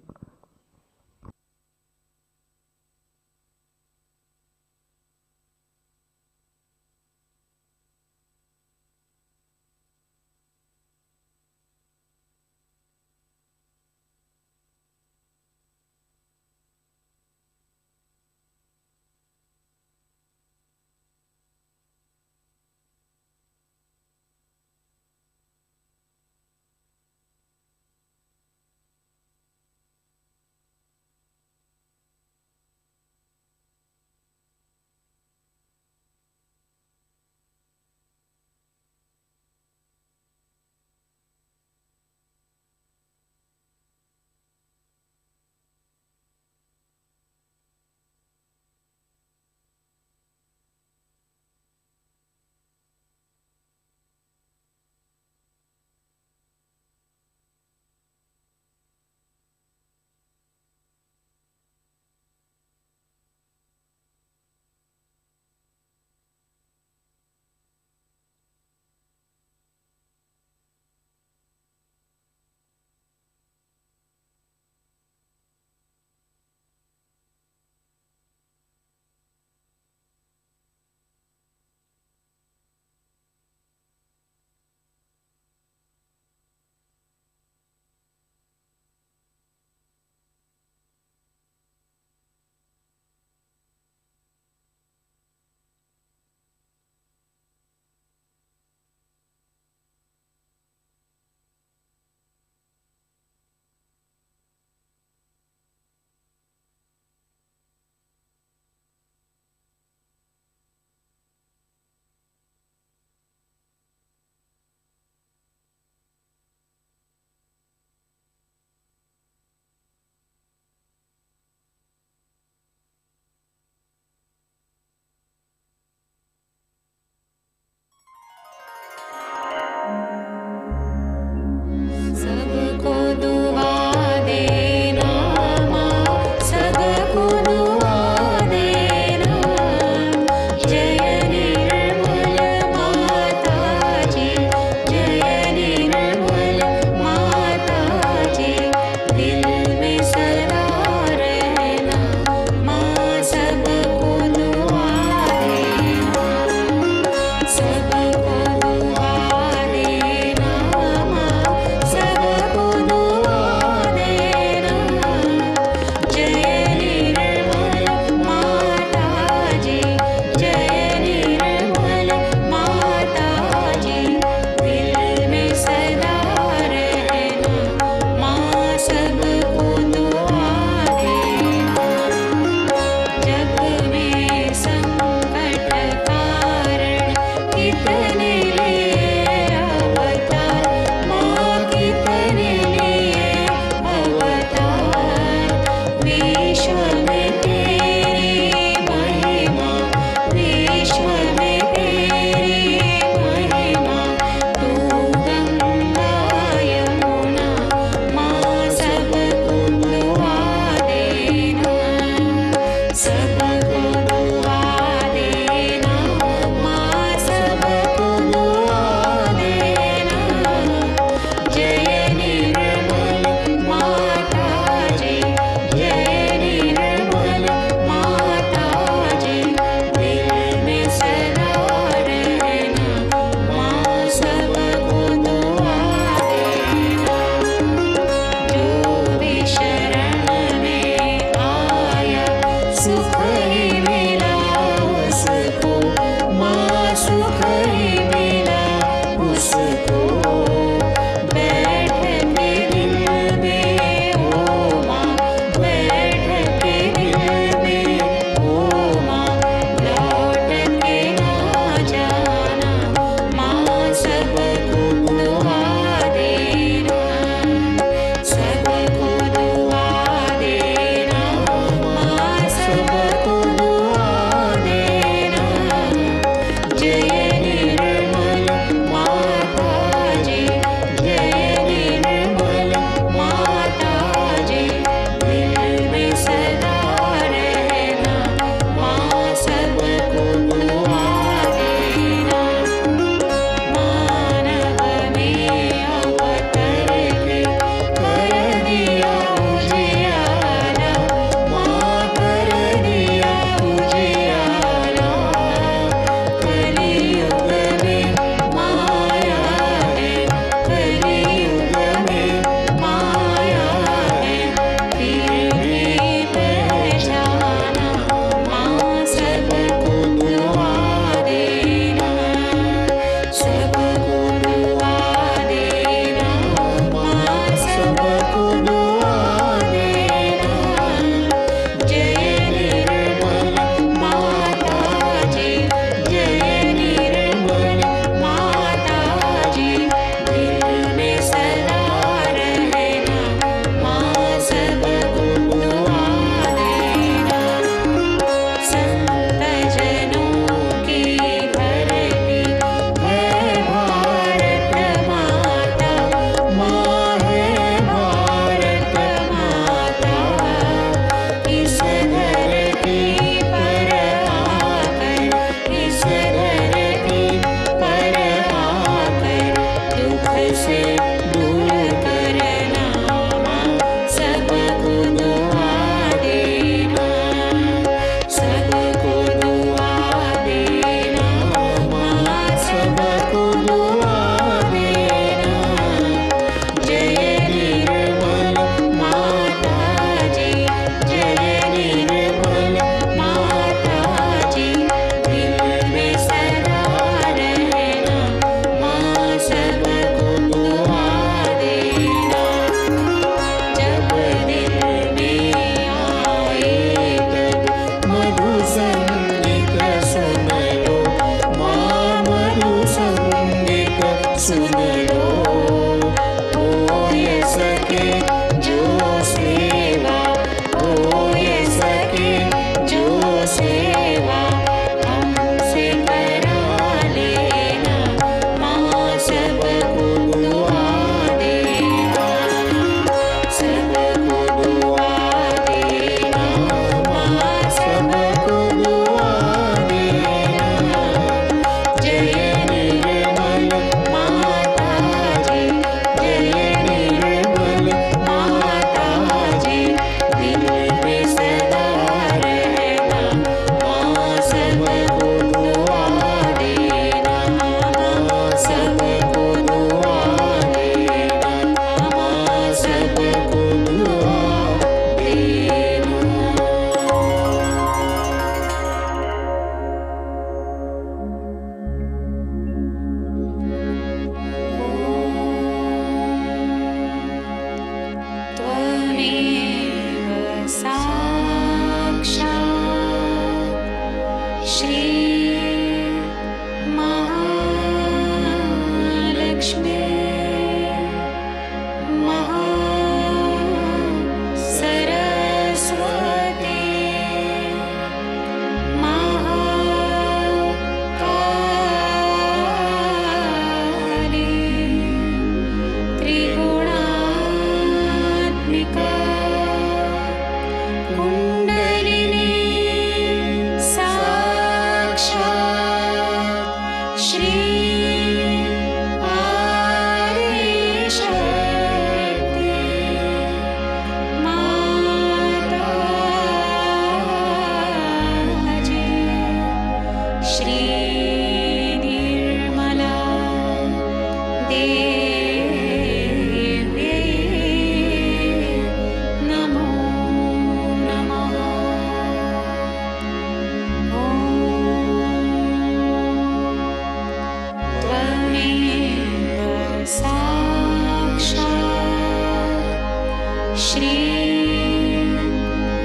श्री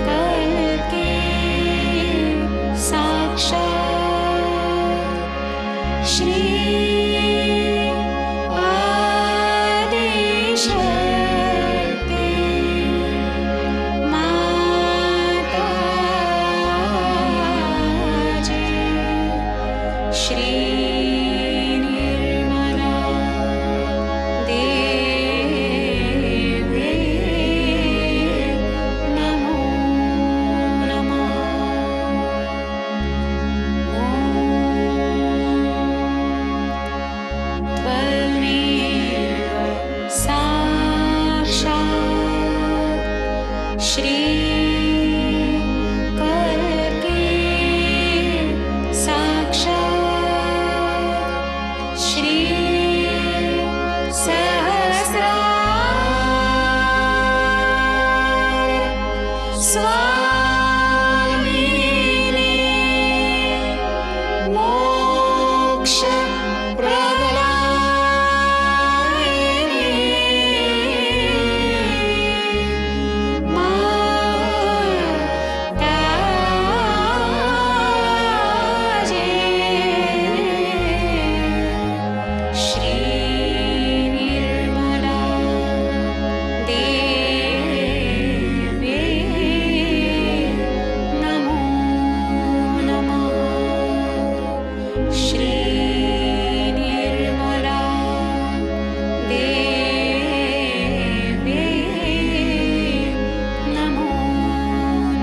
करके साक्षात श्री आदिशक्ति माताजी श्री निर्मला देवी नमो नमः। त्वमेव साक्षात् श्री करके साक्षात् श्री सहस्रार स्वामिने मोक्ष प्रदायिने माताजी श्री निर्मला देवी नमो नमः। श्री निर्मला देवी नमो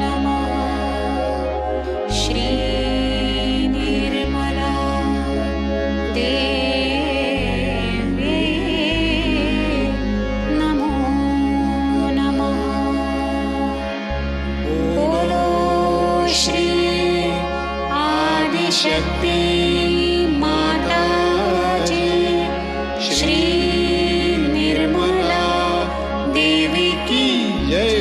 नमः। श्री निर्मला देवी नमो नमः। बोलो श्री आदिशक्ति माताजी श्री निर्मला देवी की जय।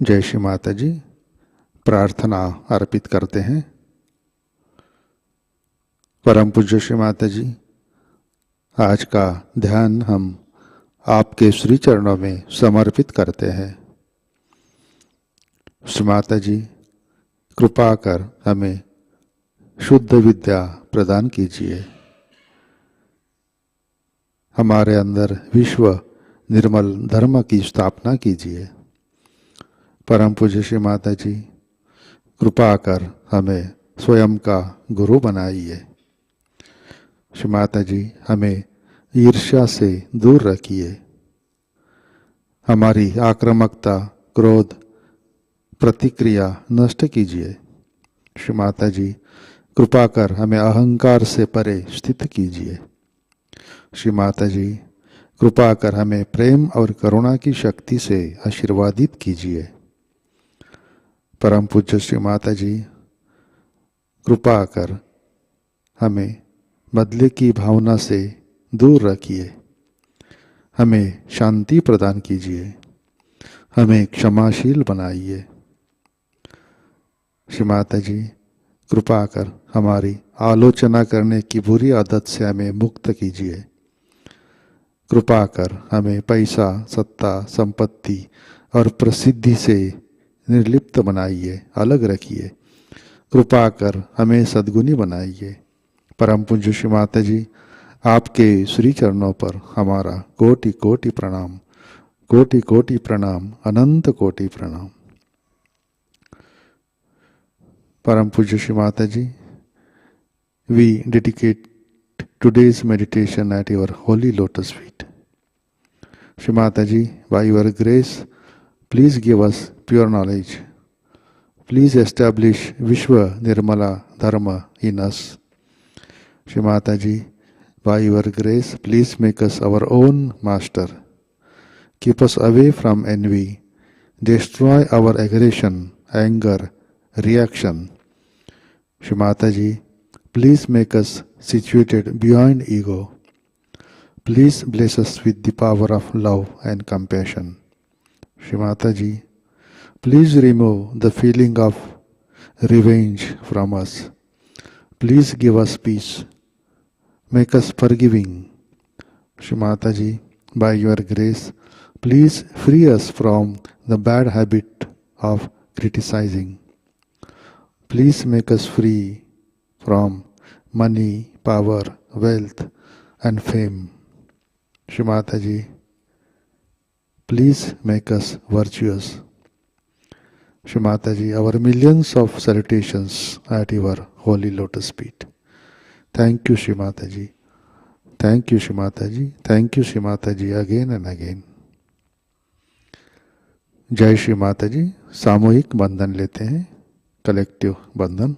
जय श्री माता जी। प्रार्थना अर्पित करते हैं। परम पूज्य श्री माता जी, आज का ध्यान हम आपके श्री चरणों में समर्पित करते हैं। श्री माता जी, कृपा कर हमें शुद्ध विद्या प्रदान कीजिए। हमारे अंदर विश्व निर्मल धर्म की स्थापना कीजिए। परम पूज्य श्री माता जी, कृपा कर हमें स्वयं का गुरु बनाइए। श्री माता जी, हमें ईर्ष्या से दूर रखिए। हमारी आक्रामकता, क्रोध, प्रतिक्रिया नष्ट कीजिए। श्री माता जी, कृपा कर हमें अहंकार से परे स्थित कीजिए। श्री माता जी, कृपा कर हमें प्रेम और करुणा की शक्ति से आशीर्वादित कीजिए। परम पूज्य श्री माता जी, कृपा कर हमें बदले की भावना से दूर रखिए। हमें शांति प्रदान कीजिए। हमें क्षमाशील बनाइए। श्री माता जी, कृपा कर हमारी आलोचना करने की बुरी आदत से हमें मुक्त कीजिए। कृपा कर हमें पैसा, सत्ता, संपत्ति और प्रसिद्धि से निर्लिप्त बनाइए, अलग रखिए। कृपा कर हमें सद्गुणी बनाइए। परम पूज्य श्री माता जी, आपके श्री चरणों पर हमारा कोटि कोटि प्रणाम, कोटि कोटि प्रणाम, अनंत कोटि प्रणाम। परम पूज्य श्री माता जी, we dedicate today's meditation at your holy lotus feet. Shri Mataji, by your grace, please give us pure knowledge. Please establish Vishwa Nirmala Dharma in us. Shri Mataji, by your grace, please make us our own master. Keep us away from envy. Destroy our aggression, anger, reaction. Shri Mataji, please make us situated beyond ego. Please bless us with the power of love and compassion. Shri Mataji, please remove the feeling of revenge from us. Please give us peace. Make us forgiving. Shri Mataji, by your grace, please free us from the bad habit of criticizing. Please make us free from money, power, wealth and fame. Shri Mataji, please make us virtuous. Shri Mataji, our millions of salutations at your holy lotus feet. Thank you, Shri Mataji. Thank you, Shri Mataji. Thank you, Shri Mataji, again and again. जय श्री माता जी। सामूहिक बंधन लेते हैं, collective बंधन।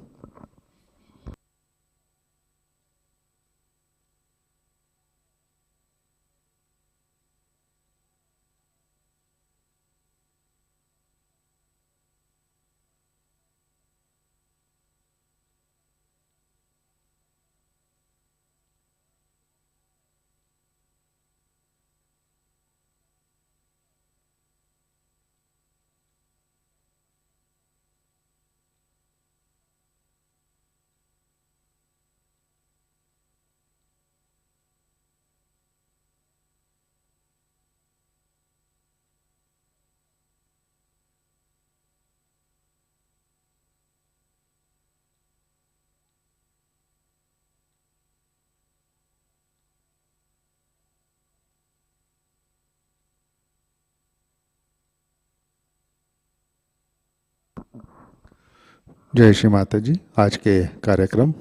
जय श्री माता जी। आज के कार्यक्रम,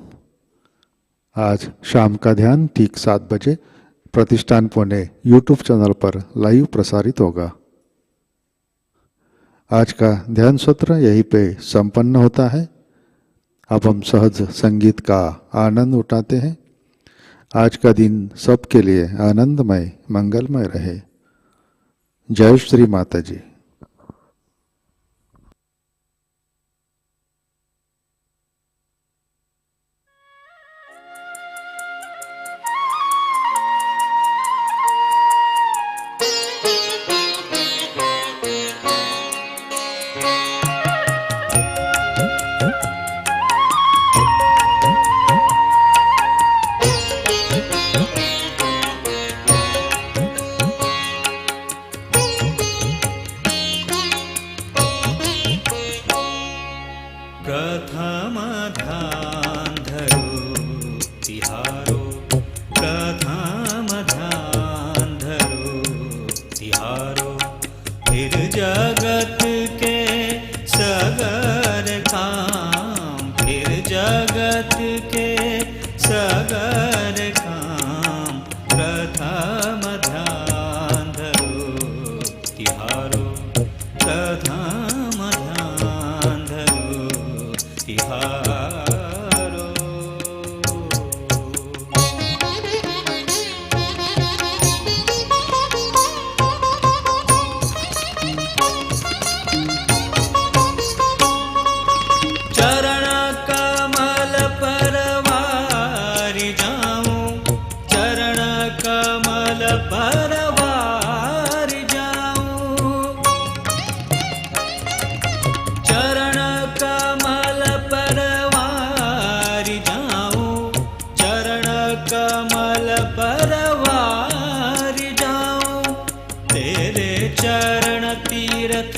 आज शाम का ध्यान ठीक 7 बजे प्रतिष्ठान पुणे यूट्यूब चैनल पर लाइव प्रसारित होगा। आज का ध्यान सत्र यहीं पे संपन्न होता है। अब हम सहज संगीत का आनंद उठाते हैं। आज का दिन सबके लिए आनंदमय मंगलमय रहे। जय श्री माता जी।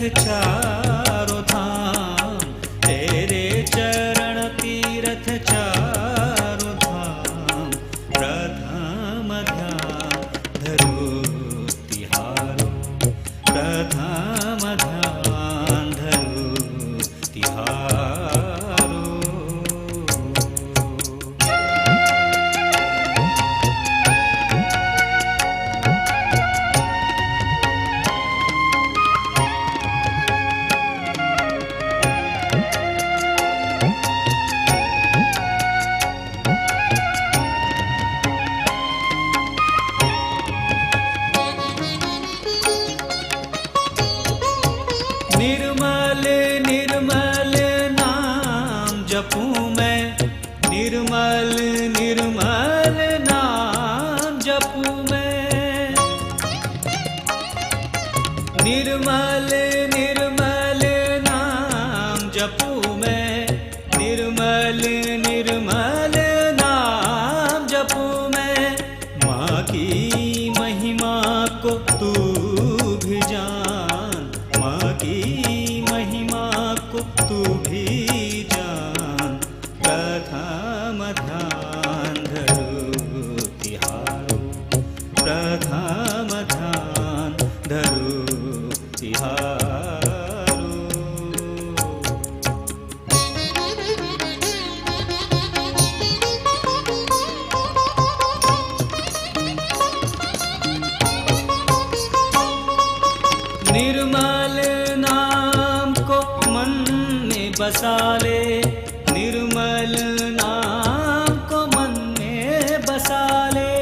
चारों धाम तेरे चरण तीरथ चारों धाम प्रथम जपू मैं, निर्मल निर्मल नाम जपू मैं, निर्मल निर्मल नाम जपू मैं। माँ की महिमा को तू भी जान, माँ की महिमा को तू भी जान। प्रथम ध्यान धरो तिहारो, प्रथम ध्यान धरो तिहारो। निर्मल नाम को मन में बसा ले, निर्मल नाम को मन में बसा ले,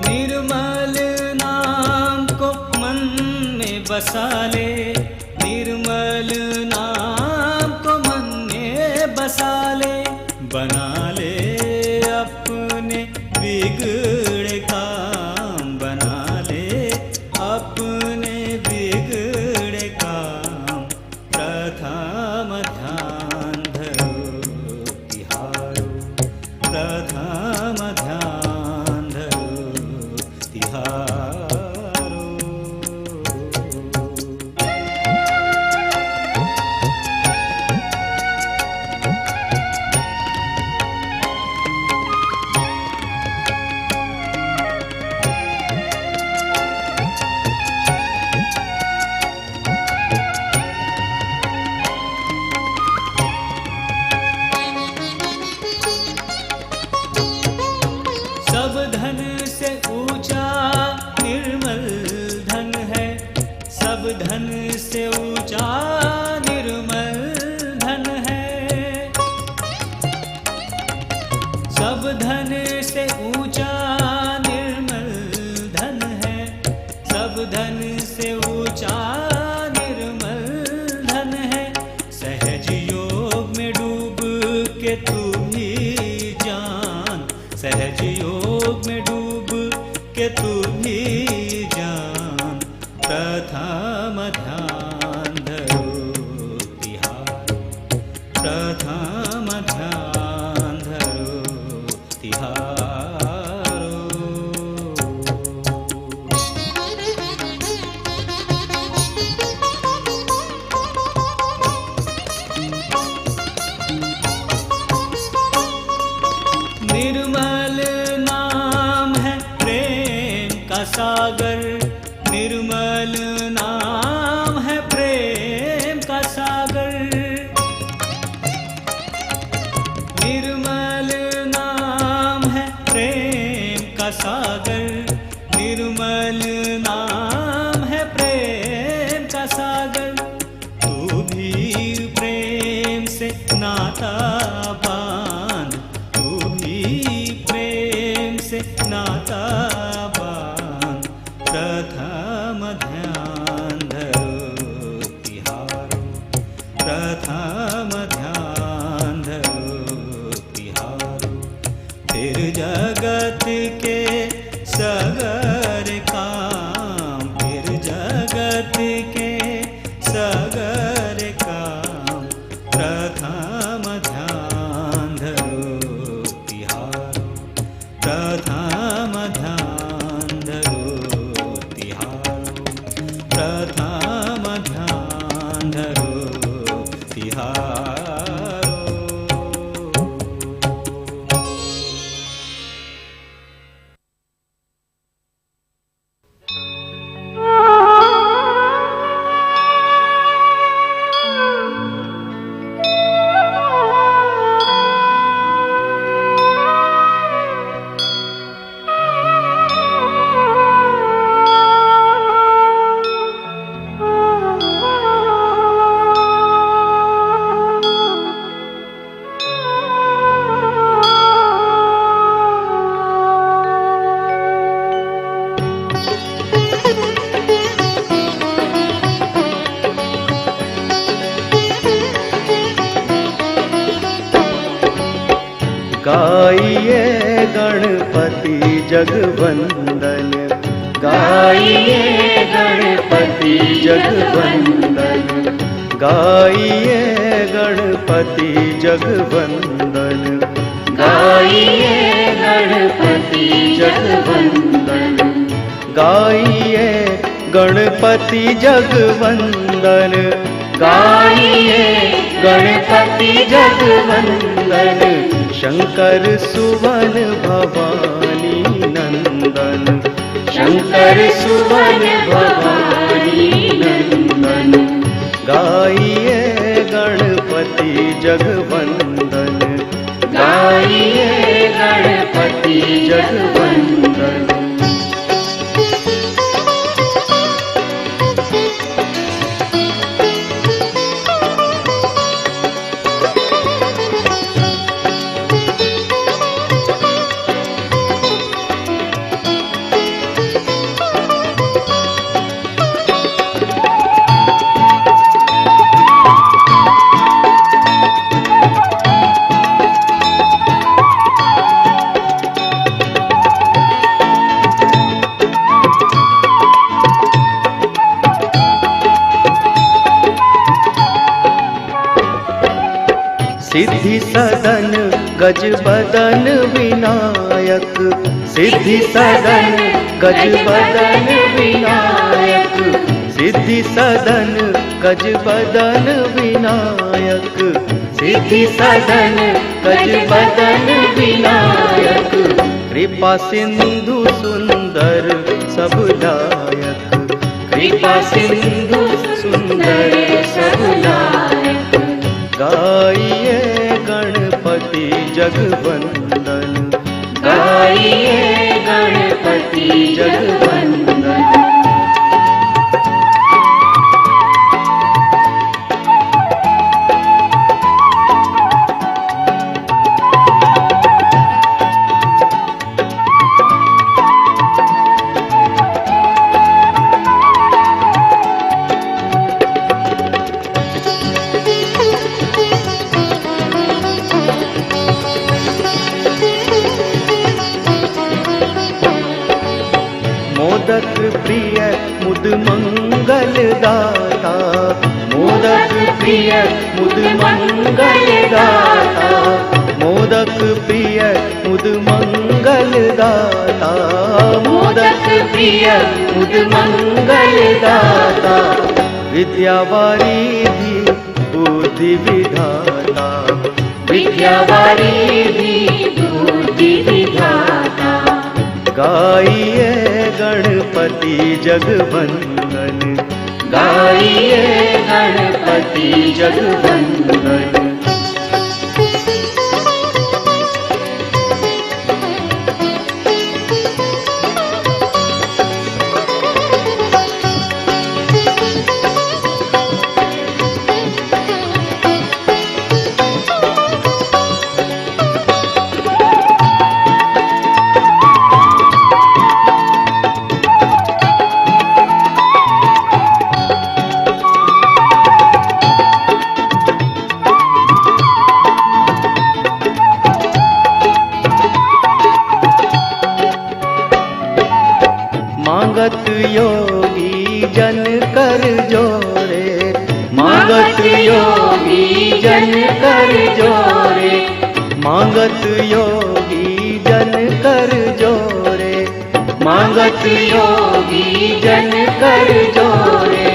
निर्मल नाम को मन में बसा ले, निर्मल नाम को मन में बसा ले। बना ले अपने बिगड़े काम, बना ले अपने बिगड़े काम। प्रथम ध्यान धरो तिहारो, प्रथम ध्यान धरो तिहारो। सब धन से ऊंचा निर्मल धन है, सब धन से ऊंचा निर्मल धन है, सब धन से ऊंचा निर्मल धन है, सब धन से ऊंचा निर्मल धन है। सहज योग में डूब के तू भी जान, सहज योग में डूब के तू भी जान। प्रथम ध्यान धरो तिहारो, प्रथम ध्यान धरो तिहारो। निर्मल नाम है प्रेम का सागर, निर्मल नाम है प्रेम का सागर, निर्मल नाम है प्रेम का सागर, निर्मल नाम है प्रेम का सागर। तू भी प्रेम से नाता बांध, तू भी प्रेम से नाता बांध। प्रथम ध्यान धरो तिहारो, प्रथम ध्यान धरो तिहारो। फिर जगत के सगर काम, फिर जगत के सगर काम। प्रथम ध्यान धरो तिहारो, प्रथम ध्यान धरो तिहारो, प्रथम ध्यान धरो तिहारो। गाइए गणपति जगवंदन, गाइए गणपति जगवंदन, गाइए गणपति जगवंदन, गाइए गणपति जगवंदन, गाइए गणपति जगवंदन, गाइए गणपति जगवंदन, शंकर सुवन भवानी नंदन, शंकर सुवन भवानी नंदन, गाइए गणपति जगवंदन, गाइए गणपति जगवंदन। सिद्धि सदन गज बदन विनायक, सिद्धि सदन गज बदन विनायक, सिद्धि सदन गज बदन विनायक, सिद्धि सदन गज बदन विनायक, कृपा सिंधु सुंदर सब लायक, कृपा सिंधु सुंदर सब लायक, गाइए गणपति जगवंदन, गाइए गणपति जगवंदन। मोदक प्रिय मुद मंगल दाता, मोदक प्रिय मुद मंगल दाता, मोदक प्रिय मुद मंगल दाता, मोदक प्रिय मुद मंगल दाता, विद्या वारिधि बुद्धि विधाता, विद्या वारिधि बुद्धि विधाता, गाइए गणपति जगवंदन, गाइए गणपति जगवंदन। मांगत योगी जन कर जोरे, मांगत योगी जन कर जोरे, मांगत योगी जन कर जोरे, मांगत योगी जन कर जोरे,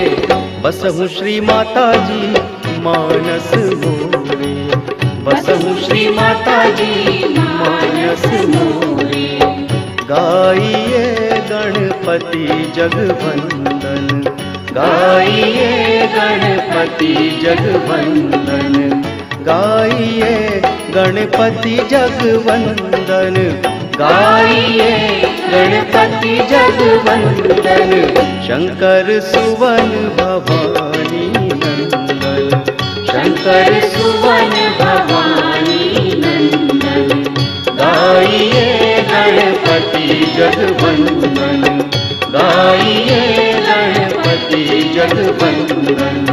बसहु श्री माताजी मानस मोरे, बसहु श्री माताजी मानस मोरे, गाइए गणपति जगवंदन, गाइए गणपति जगवंदन, गाइए गणपति जगवंदन, गाइए गणपति जगवंदन, शंकर सुवन भवानी नंदन, शंकर सुवन भवानी नंदन, गाइए गणपति जगवंदन, गाइए गणपति जगवंदन।